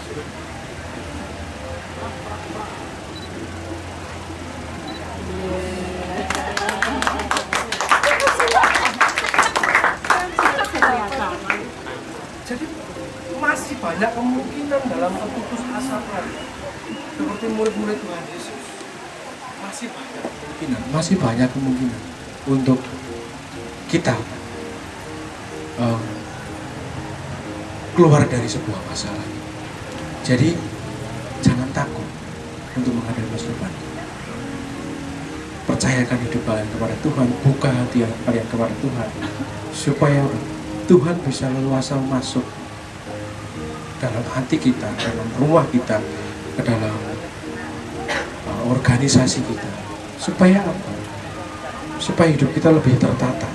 sulit. Jadi masih banyak kemungkinan dalam keputusasaan seperti murid-murid Tuhan Yesus. Masih banyak kemungkinan untuk kita keluar dari sebuah masalah. Jadi jangan takut untuk menghadapi masa depan. percayakan hidup kalian kepada Tuhan, buka hati kalian kepada Tuhan, supaya Tuhan bisa leluasa masuk dalam hati kita, dalam rumah kita, ke dalam organisasi kita. Supaya apa? Supaya hidup kita lebih tertata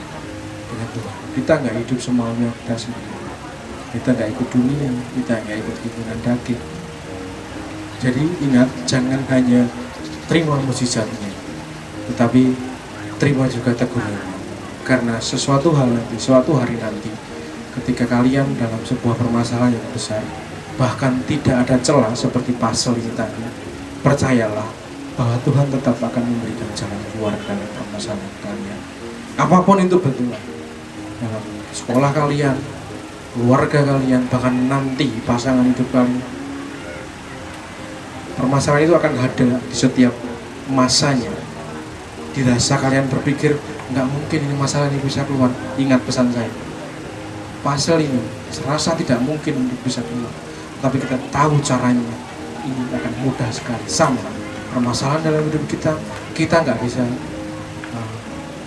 dengan Tuhan. Kita nggak hidup semaunya kita sendiri. Kita nggak ikut dunia, kita nggak ikut keinginan daging. Jadi ingat, jangan hanya terima mujizatnya, tetapi terima juga tegurannya. Karena suatu hari nanti, ketika kalian dalam sebuah permasalahan yang besar, bahkan tidak ada celah seperti pasal ini tadi, percayalah bahwa Tuhan tetap akan memberikan jalan keluar dari permasalahan kalian. Apapun itu bentuknya, dalam sekolah kalian, keluarga kalian, bahkan nanti pasangan hidup kalian, permasalahan itu akan ada di setiap masanya. Dirasa kalian berpikir nggak mungkin ini masalah ini bisa keluar, ingat pesan saya, pasal ini serasa tidak mungkin untuk bisa keluar, tapi kita tahu caranya, ini akan mudah sekali. Sama permasalahan dalam hidup kita nggak bisa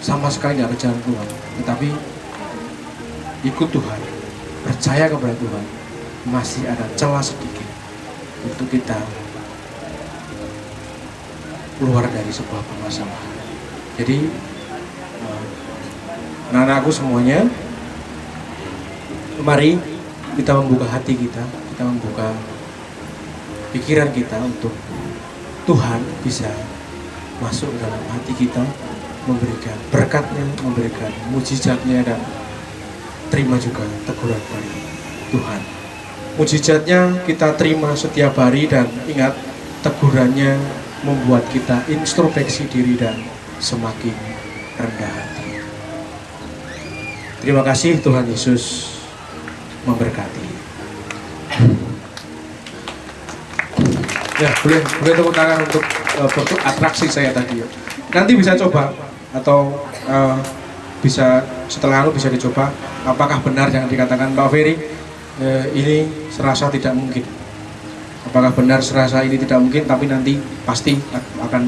sama sekali nggak ada jalan keluar, tetapi ikut Tuhan, percaya kepada Tuhan, masih ada celah sedikit untuk kita keluar dari sebuah permasalahan. Jadi anak-anakku semuanya, mari kita membuka hati kita membuka pikiran kita untuk Tuhan bisa masuk dalam hati kita, memberikan berkatnya, memberikan mujizatnya, dan terima juga teguran dari Tuhan. Mujizatnya kita terima setiap hari, dan ingat, tegurannya membuat kita introspeksi diri dan semakin rendah hati. Terima kasih, Tuhan Yesus memberkati. Ya, boleh tepuk tangan untuk bentuk atraksi saya tadi. Nanti bisa coba, atau bisa setelah itu bisa dicoba. Apakah benar yang dikatakan Pak Ferry, ini serasa tidak mungkin? Apakah benar serasa ini tidak mungkin, tapi nanti pasti akan,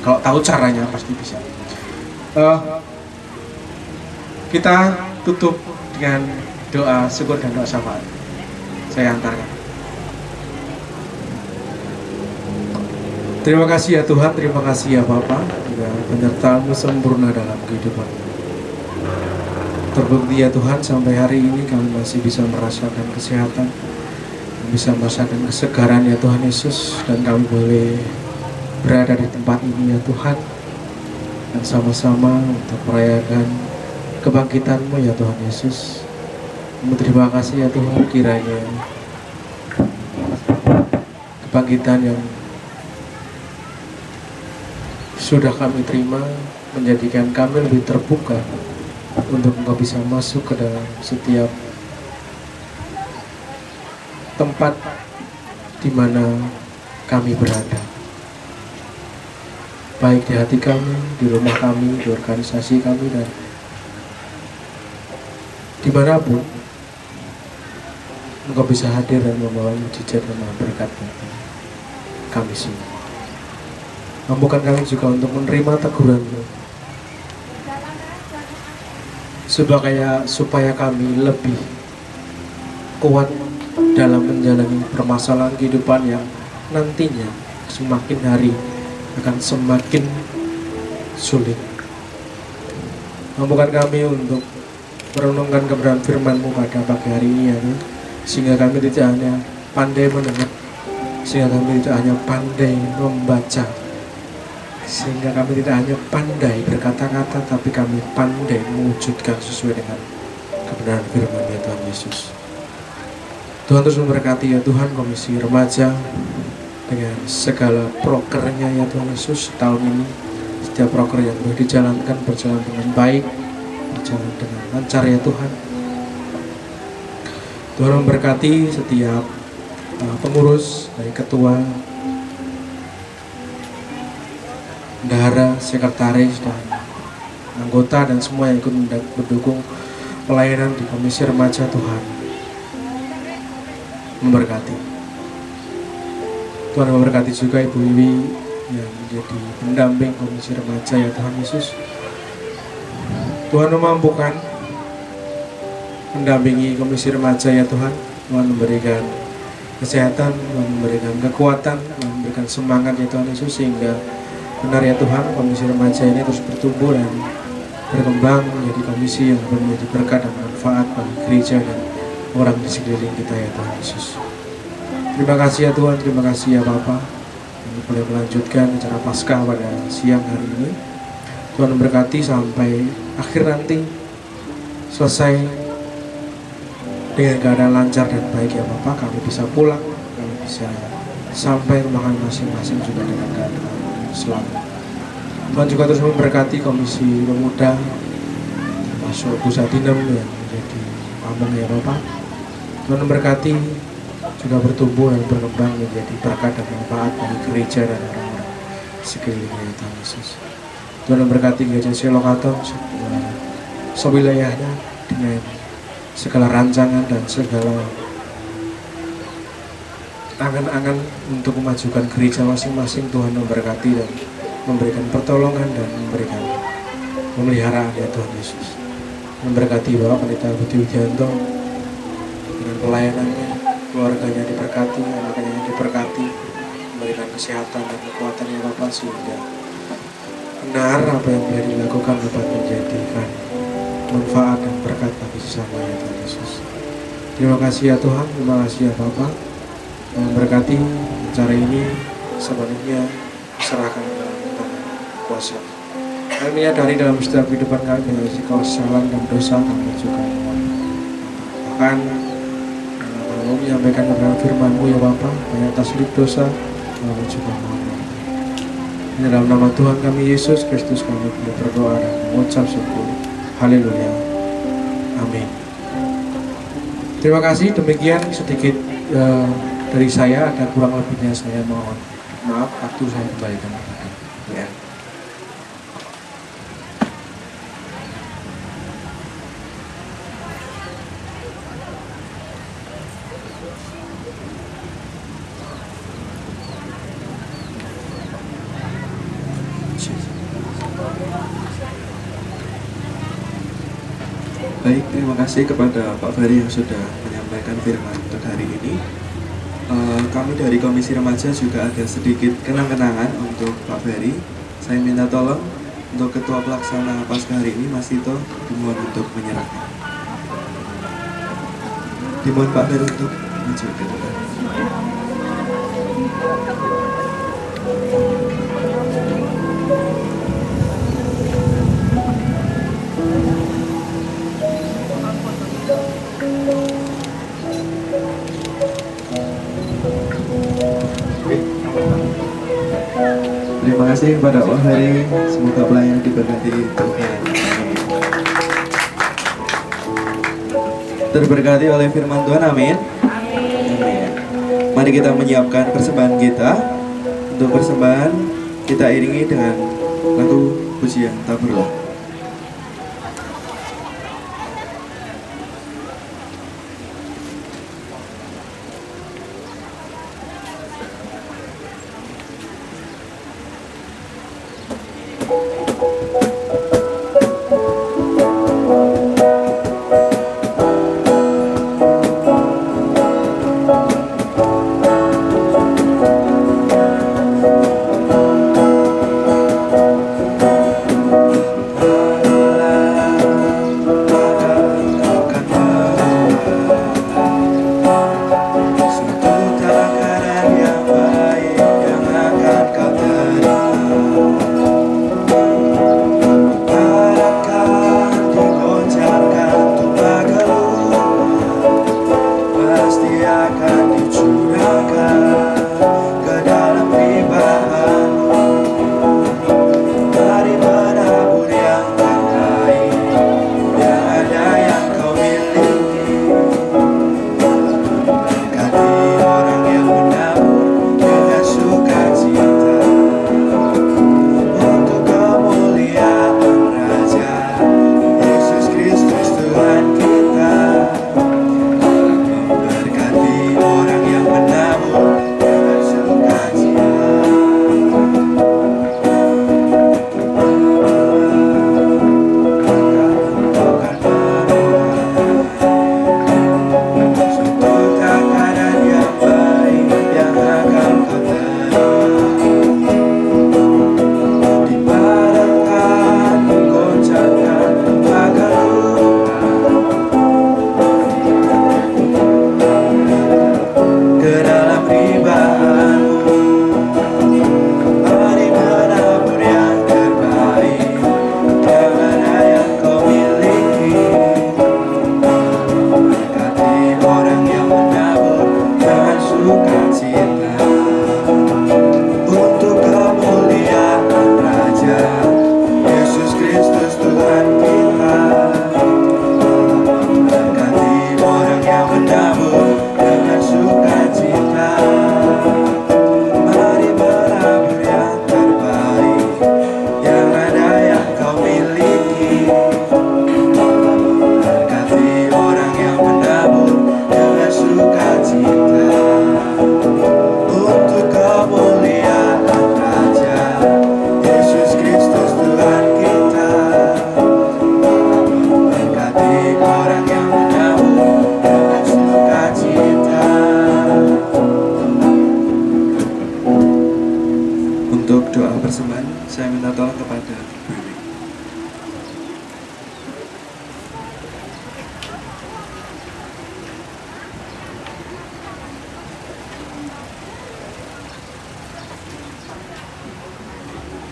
kalau tahu caranya pasti bisa. Kita tutup dengan doa syukur dan doa syafaat. Saya antarkan. Terima kasih ya Tuhan, terima kasih ya Bapa, ya penyertaan-Mu sempurna dalam kehidupan. Terbukti ya Tuhan, sampai hari ini kami masih bisa merasakan kesehatan, bisa merasakan kesegaran ya Tuhan Yesus, dan kami boleh berada di tempat ini ya Tuhan, dan sama-sama untuk merayakan kebangkitan-Mu ya Tuhan Yesus. Terima kasih ya Tuhan, kiranya kebangkitan yang sudah kami terima menjadikan kami lebih terbuka untuk Engkau bisa masuk ke dalam setiap tempat di mana kami berada, baik di hati kami, di rumah kami, di organisasi kami, dan dimanapun Engkau bisa hadir dan membawa mujizat dan berkat bagi kami semua. Mampukan kami juga untuk menerima teguran-Mu, supaya kami lebih kuat dalam menjalani permasalahan kehidupan yang nantinya semakin hari akan semakin sulit. Mampukan kami untuk merenungkan kebenaran firman-Mu pada pagi hari ini ya, sehingga kami tidak hanya pandai mendengar, sehingga kami tidak hanya pandai membaca, sehingga kami tidak hanya pandai berkata-kata, tapi kami pandai mewujudkan sesuai dengan kebenaran firman ya Tuhan Yesus. Tuhan terus memberkati ya Tuhan Komisi Remaja dengan segala prokernya ya Tuhan Yesus tahun ini. Setiap proker yang boleh dijalankan berjalan dengan baik, berjalan dengan lancar ya Tuhan. Tuhan memberkati setiap pengurus, dari ketua, bendahara, sekretaris, dan anggota, dan semua yang ikut mendukung pelayanan di Komisi Remaja. Tuhan memberkati. Tuhan memberkati juga Ibu Wiwi yang menjadi pendamping Komisi Remaja ya Tuhan Yesus. Tuhan memampukan mendampingi Komisi Remaja ya Tuhan. Tuhan memberikan kesehatan, Tuhan memberikan kekuatan, Tuhan memberikan semangat ya Tuhan Yesus, sehingga benar ya Tuhan Komisi Remaja ini terus bertumbuh dan berkembang menjadi komisi yang menjadi berkat dan manfaat bagi gereja dan orang di sekeliling kita ya Tuhan Yesus. Terima kasih ya Tuhan, terima kasih ya Bapa. Kami boleh melanjutkan acara Paskah pada siang hari ini. Tuhan memberkati sampai akhir nanti selesai dengan keadaan lancar dan baik ya Bapak. Kami bisa pulang, kami bisa sampai rumah masing-masing juga dengan keadaan selamat. Tuhan juga terus memberkati Komisi Pemuda, masuk Pusat Dinem yang menjadi pamong ya Bapak. Tuhan memberkati juga bertumbuh dan berkembang menjadi berkat dan manfaat bagi gereja dan orang-orang sekelilingnya Tuhan Yesus. Tuhan memberkati gereja Selokaton sewilayahnya dengan segala rancangan dan segala angan-angan untuk memajukan gereja masing-masing. Tuhan memberkati dan memberikan pertolongan dan memberikan pemeliharaan ya Tuhan Yesus. Memberkati Bapak Pendeta Budi Widianto dengan pelayanannya, keluarganya diberkati, anaknya diberkati, memberikan kesehatan dan kekuatan yang Bapak, sehingga benar apa yang boleh dilakukan dapat menjadikan manfaat dan berkat bagi sesama ya Tuhan Yesus. Terima kasih ya Tuhan, terima kasih ya Bapak yang memberkati acara ini sepenuhnya diserahkan dalam tangan kuasa. Kami menyadari dalam setiap kehidupan kami dari kesalahan dan dosa kami juga mohon. Bahkan kami menyampaikan kebenaran firman-Mu ya Bapak, banyak tasbih dosa kami juga mohon. Dalam nama Tuhan kami Yesus Kristus kami berdoa dan mengucap syukur. Haleluya. Amin. Terima kasih. Demikian sedikit dari saya. Ada kurang lebihnya saya mohon maaf. Waktu saya kembalikan kepada ya. Baik, terima kasih kepada Pak Ferry yang sudah menyampaikan firman untuk hari ini. Kami dari Komisi Remaja juga ada sedikit kenang-kenangan untuk Pak Ferry. Saya minta tolong untuk Ketua Pelaksana Paskah hari ini, Mas Tito, dimohon untuk menyerahkan. Dimohon Pak Ferry untuk maju ke depan. Terima kasih kepada Pak Ferry, semoga pelayan diberkati Tuhan. Terberkati oleh firman Tuhan, amin. Amin. Mari kita menyiapkan persembahan kita. Untuk persembahan kita iringi dengan lagu pujian Taburlah. saya minta tolong kepada Bu Iwi.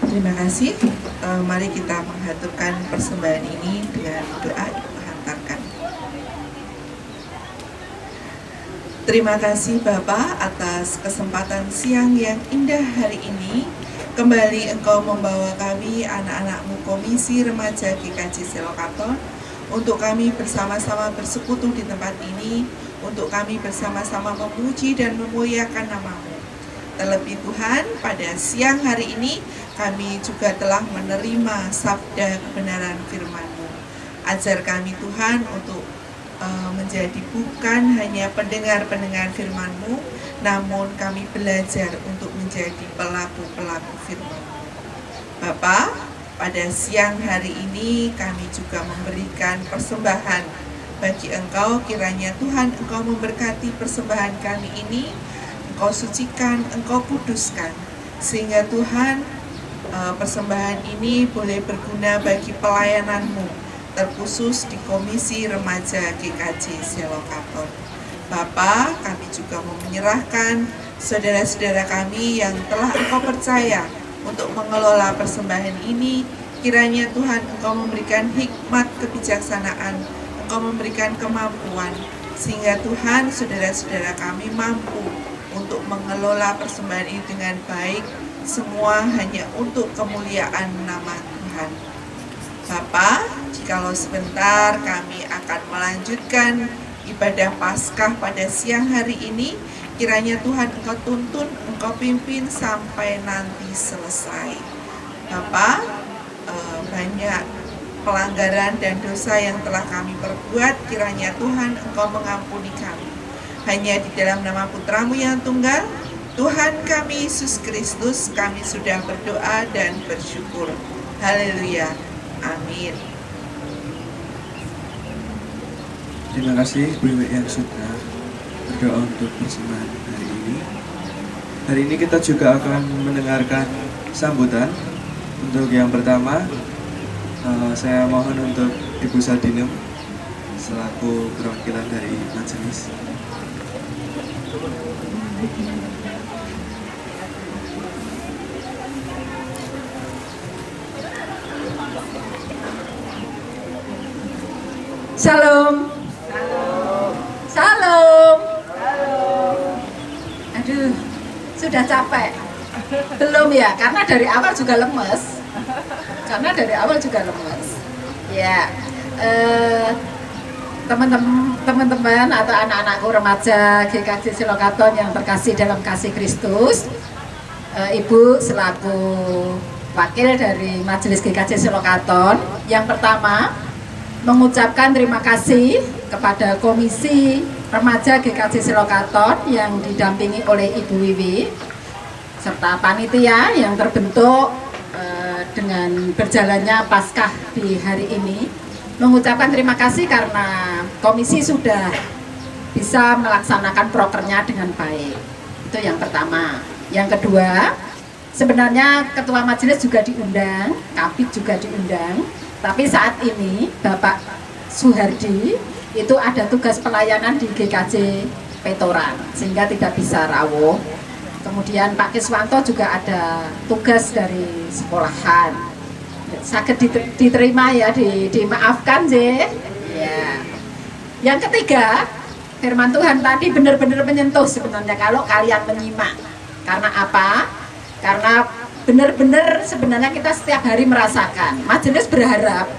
Terima kasih. Mari kita menghaturkan persembahan ini dengan doa menghantarkan. Terima kasih Bapak atas kesempatan siang yang indah hari ini. Kembali Engkau membawa kami anak-anakmu Komisi Remaja GKJ Selokaton untuk kami bersama-sama bersekutu di tempat ini, untuk kami bersama-sama memuji dan memuliakan nama-Mu. Terlebih Tuhan, pada siang hari ini kami juga telah menerima sabda kebenaran firman-Mu. Ajar kami Tuhan untuk menjadi bukan hanya pendengar-pendengar firman-Mu, namun kami belajar untuk menjadi pelaku-pelaku firman-Mu. Bapa, pada siang hari ini kami juga memberikan persembahan bagi Engkau. Kiranya Tuhan Engkau memberkati persembahan kami ini, Engkau sucikan, Engkau kuduskan, sehingga Tuhan persembahan ini boleh berguna bagi pelayanan-Mu, terkhusus di Komisi Remaja GKJ Selokaton. Bapa, kami juga mau menyerahkan saudara-saudara kami yang telah Engkau percaya untuk mengelola persembahan ini. Kiranya Tuhan Engkau memberikan hikmat kebijaksanaan, Engkau memberikan kemampuan, sehingga Tuhan saudara-saudara kami mampu untuk mengelola persembahan ini dengan baik, semua hanya untuk kemuliaan nama Tuhan. Bapa, jikalau sebentar kami akan melanjutkan ibadah Paskah pada siang hari ini, kiranya Tuhan Engkau tuntun, Engkau pimpin sampai nanti selesai. Bapa, banyak pelanggaran dan dosa yang telah kami perbuat, kiranya Tuhan Engkau mengampuni kami. Hanya di dalam nama Putra-Mu yang tunggal, Tuhan kami Yesus Kristus, kami sudah berdoa dan bersyukur. Haleluya. Amin. Terima kasih Bu Iwi yang sudah berdoa untuk persembahan hari ini. Hari ini kita juga akan mendengarkan sambutan. Untuk yang pertama, saya mohon untuk Ibu Sadinem selaku perwakilan dari majelis. Shalom. Shalom. Aduh, sudah capek. Belum ya, karena dari awal juga lemes. Ya, teman-teman atau anak-anakku remaja GKJ Selokaton yang terkasih dalam kasih Kristus, Ibu selaku wakil dari Majelis GKJ Selokaton, yang pertama mengucapkan terima kasih kepada Komisi Remaja GKJ Selokaton yang didampingi oleh Ibu Wiwi serta panitia yang terbentuk dengan berjalannya Paskah di hari ini. Mengucapkan terima kasih karena komisi sudah bisa melaksanakan prokernya dengan baik. Itu yang pertama. Yang kedua, sebenarnya Ketua Majelis juga diundang, Kabid juga diundang, tapi saat ini Bapak Suhardi itu ada tugas pelayanan di GKJ Petoran sehingga tidak bisa rawuh. Kemudian Pak Kiswanto juga ada tugas dari sekolahan. Sakit diterima ya, dimaafkan je. Ya. Yang ketiga, firman Tuhan tadi benar-benar menyentuh sebenarnya kalau kalian menyimak. Karena apa? Karena benar-benar sebenarnya kita setiap hari merasakan. Majelis berharap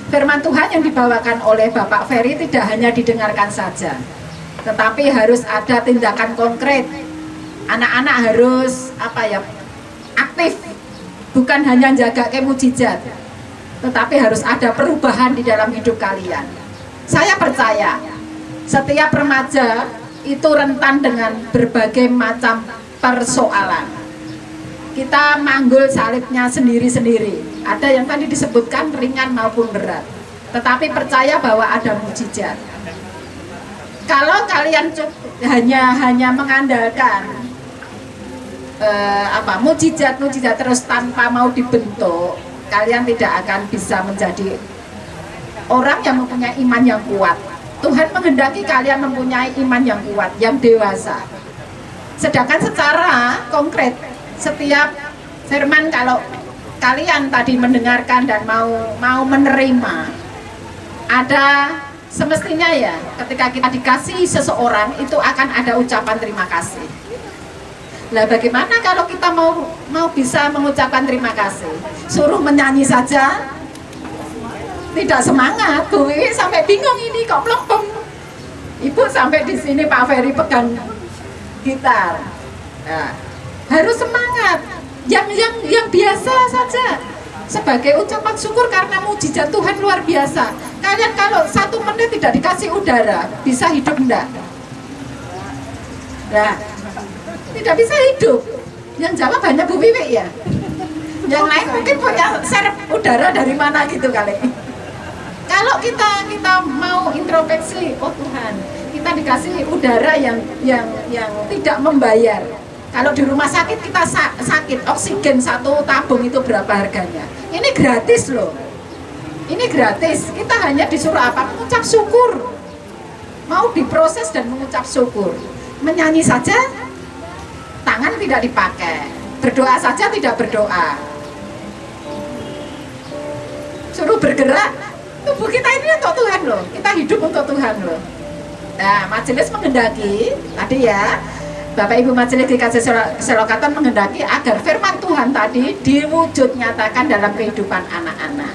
firman Tuhan yang dibawakan oleh Bapak Ferry tidak hanya didengarkan saja, tetapi harus ada tindakan konkret. Anak-anak harus aktif, bukan hanya jaga mujizat, tetapi harus ada perubahan di dalam hidup kalian. Saya percaya setiap remaja itu rentan dengan berbagai macam persoalan. Kita manggul salibnya sendiri-sendiri. Ada yang tadi disebutkan ringan maupun berat, tetapi percaya bahwa ada mujizat. Kalau kalian hanya mengandalkan mujizat terus tanpa mau dibentuk, kalian tidak akan bisa menjadi orang yang mempunyai iman yang kuat. Tuhan menghendaki kalian mempunyai iman yang kuat, yang dewasa. Sedangkan secara konkret, setiap firman kalau kalian tadi mendengarkan dan mau menerima, ada semestinya ya, ketika kita dikasih seseorang itu akan ada ucapan terima kasih. Lah bagaimana kalau kita mau bisa mengucapkan terima kasih? Suruh menyanyi saja tidak semangat. Bu Wiwi sampai bingung ini kok melempem. Ibu sampai di sini Pak Ferry pegang gitar. Nah, harus semangat. Yang biasa saja sebagai ucapan syukur karena mujizat Tuhan luar biasa. Kalian kalau 1 menit tidak dikasih udara, bisa hidup enggak? Nah, tidak bisa hidup. Yang jawab hanya Bu Wiwi ya. Yang lain mungkin punya serep udara dari mana gitu kali. Kalau kita mau introspeksi, oh Tuhan, kita dikasih udara yang tidak membayar. Kalau di rumah sakit kita sakit, oksigen 1 tabung itu berapa harganya? Ini gratis loh. Ini gratis. Kita hanya disuruh apa? Mengucap syukur. Mau diproses dan mengucap syukur. Menyanyi saja, tangan tidak dipakai. Berdoa saja tidak berdoa. Suruh bergerak. Tubuh kita ini untuk Tuhan loh, kita hidup untuk Tuhan loh. Nah, majelis menghendaki tadi ya, Bapak Ibu Majelis GKJ Selokaton menghendaki agar firman Tuhan tadi diwujud nyatakan dalam kehidupan anak-anak.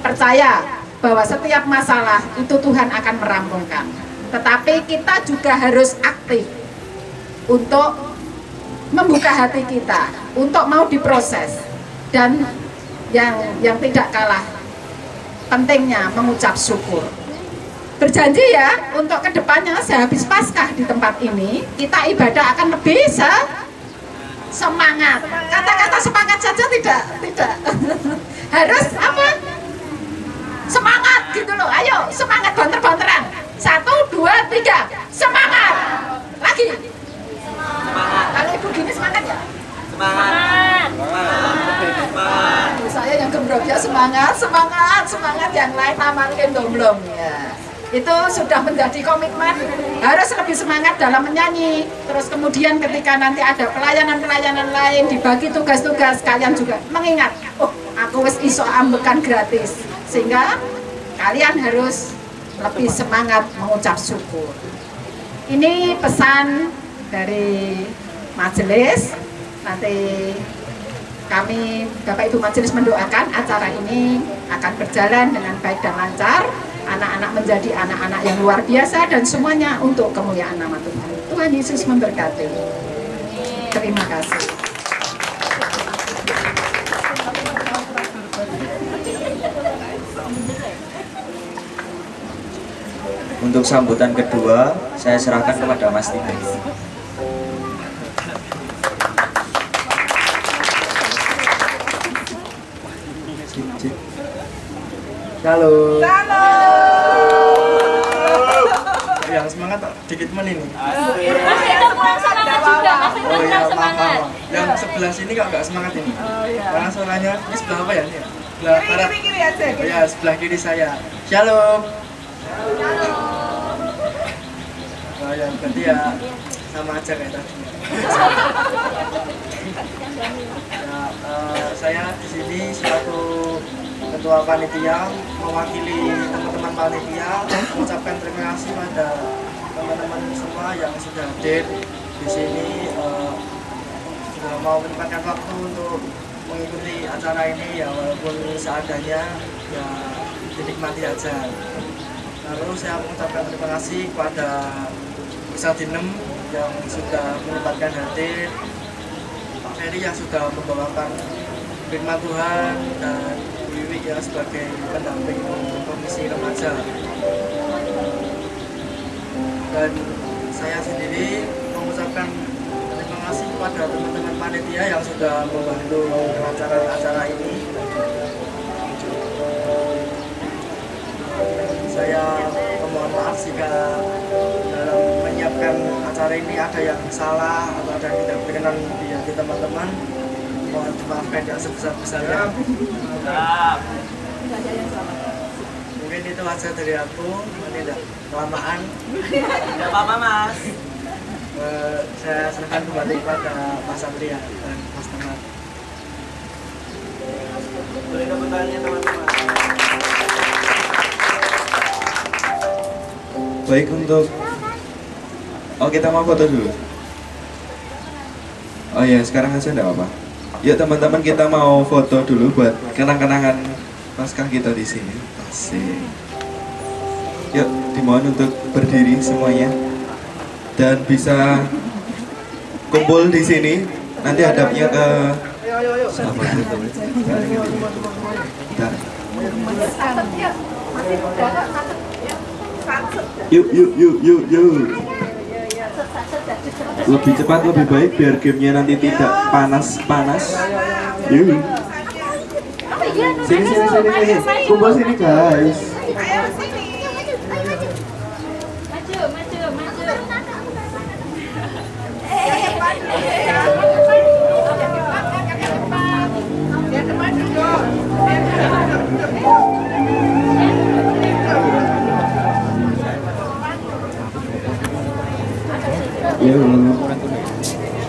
Percaya bahwa setiap masalah itu Tuhan akan merampungkan. Tetapi kita juga harus aktif untuk membuka hati kita, untuk mau diproses. Dan yang tidak kalah pentingnya mengucap syukur. Berjanji ya untuk kedepannya sehabis Paskah di tempat ini kita ibadah akan lebih semangat. Kata-kata semangat saja tidak harus apa? Semangat gitu loh. Ayo semangat banter-banteran. 1, 2, 3 semangat. Lagi. Semangat. Kalau ibu gini semangat ya? Semangat. Saya yang gembroknya semangat yang lain amalin domblong ya. Itu sudah menjadi komitmen, harus lebih semangat dalam menyanyi. Terus kemudian ketika nanti ada pelayanan-pelayanan lain, dibagi tugas-tugas, kalian juga mengingat, oh aku wis iso ambekan gratis. Sehingga kalian harus lebih semangat mengucap syukur. Ini pesan dari majelis. Nanti kami Bapak Ibu Majelis mendoakan acara ini akan berjalan dengan baik dan lancar, anak-anak menjadi anak-anak yang luar biasa dan semuanya untuk kemuliaan nama Tuhan. Tuhan Yesus memberkati. Terima kasih. Untuk sambutan kedua, saya serahkan kepada Mas Tino. Halo. Yang semangat dikit men ini. Mas itu kurang semangat juga, Mas itu Oh iya, kurang semangat. Yang sebelah sini kok nggak semangat ini. Karena suaranya ini sebelah apa ya? Ini ya? Sebelah barat. Kiri aja. Oh ya, sebelah kiri saya. Shalom. Oh ya, berarti ya sama aja kayak tadi. Ya, saya di sini selaku Ketua Panitia mewakili teman-teman panitia mengucapkan terima kasih pada teman-teman semua yang sudah hadir di sini, sudah mau menyempatkan waktu untuk mengikuti acara ini ya, walaupun seadanya ya dinikmati aja. Lalu saya mengucapkan terima kasih kepada Pusat Dinem yang sudah menyempatkan hadir, Pak Ferry yang sudah membawakan firman Tuhan, dan Wiwi ya sebagai pendamping komisi remaja. Dan saya sendiri mengucapkan terima kasih kepada teman-teman panitia yang sudah membantu kelancaran acara ini. Saya memohon maaf jika dalam menyiapkan acara hari ini ada yang salah atau ada yang tidak berkenan di hati teman-teman, mohon dimaafkan yang sebesar-besarnya. Mungkin itu aja dari aku, ini tidak kelamaan. Tidak apa-apa mas. Saya serahkan kembali kepada Mas Satria dan Mas Teman. Boleh tepuk tangannya teman-teman. Baik untuk kita mau foto dulu. Oh ya, sekarang aja enggak apa-apa. Yuk teman-teman, kita mau foto dulu buat kenang-kenangan Paskah kita di sini. Asik. Yuk, dimohon untuk berdiri semuanya dan bisa kumpul di sini. Nanti hadapnya ke sama gitu. Bentar. Yuk. Lebih cepat lebih baik biar gamenya nanti tidak panas-panas. Yuk. Sini. Kumpul sini guys. Yuk.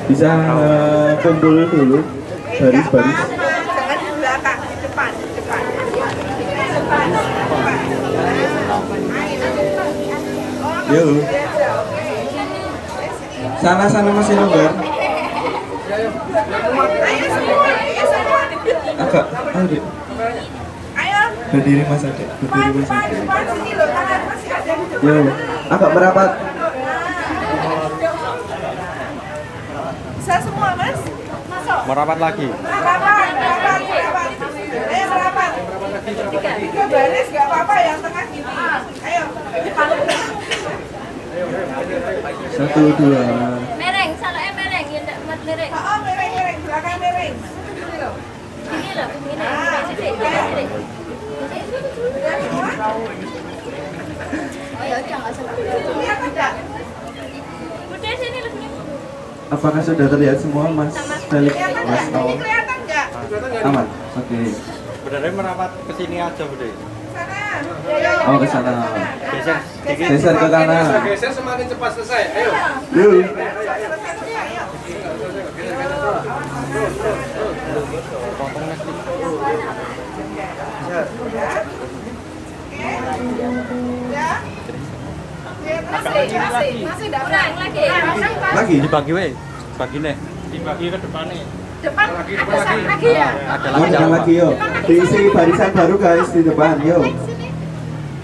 Bisa kumpul dulu baris-baris. Jangan di belakang, di depan. Yuk. Sana masih longgar. Agak, ayo. Berdiri Mas Ade. Yuk, agak merapat. Bisa semua mas? Masuk. Merapat lagi. Merapat. Ayo merapat. Tiga baris nggak apa-apa, yang tengah gini. Ayo. 1, 2. Mereng, salahnya mereng, ya enggak buat mereng. Oh, mereng, belakang mereng. Ini loh, ini. Oh ya, jangan salah. Lihat enggak? Udah sini lebih. Apakah sudah terlihat semua Mas Felix, Kelihatan Mas nggak? Ini Aom? kelihatan nggak? Aman. Oke. Sebenarnya merapat ke sini aja, Bude. Sana. Oh, ke sana. Geser sedikit. Geser ke kanan. Geser semakin cepat selesai. Ayo. Yuk. Masih kurang lagi. Lagi. Dibagi we. Bagi nih. Dibagi ke depannya. Depan ada lagi ya. Ada Oh, lagi. jangan lagi yuk. Diisi barisan baru guys di depan. Yuk.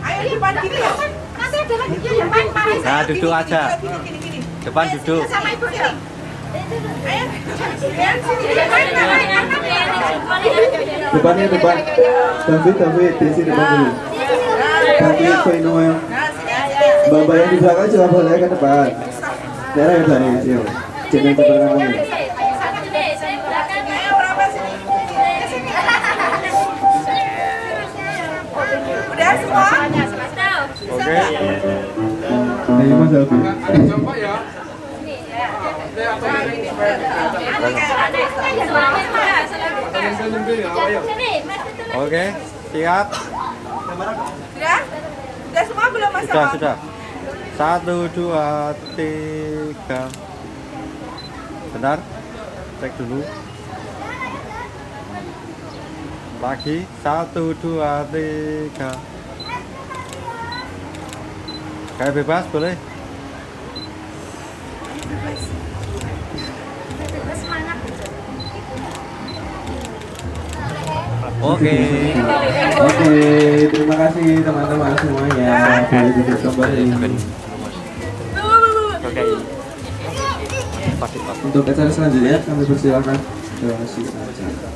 Ayo depan gini ya. Nanti ada lagi di depan. Nah, duduk aja. Gini. Depan duduk. Sama ibu gini. Ayo. Depannya depan. David diisi depan dulu. David Noel. Mbak yang di belakang juga boleh ke depan. Daerah yang baris yuk. Jangan terbelakang. Udah semua? Oke. Ayo Mas Alfi. Ada contoh ya. Oke. Siap. Udah? Udah semua belum Mas? Sudah. 1, 2, 3. Benar. Cek dulu. Lagi 1, 2, 3. Kayak bebas boleh. Oke. Terima kasih teman-teman semuanya. Boleh duduk kembali. Oke. Untuk acara selanjutnya kami persilakan donasi acara.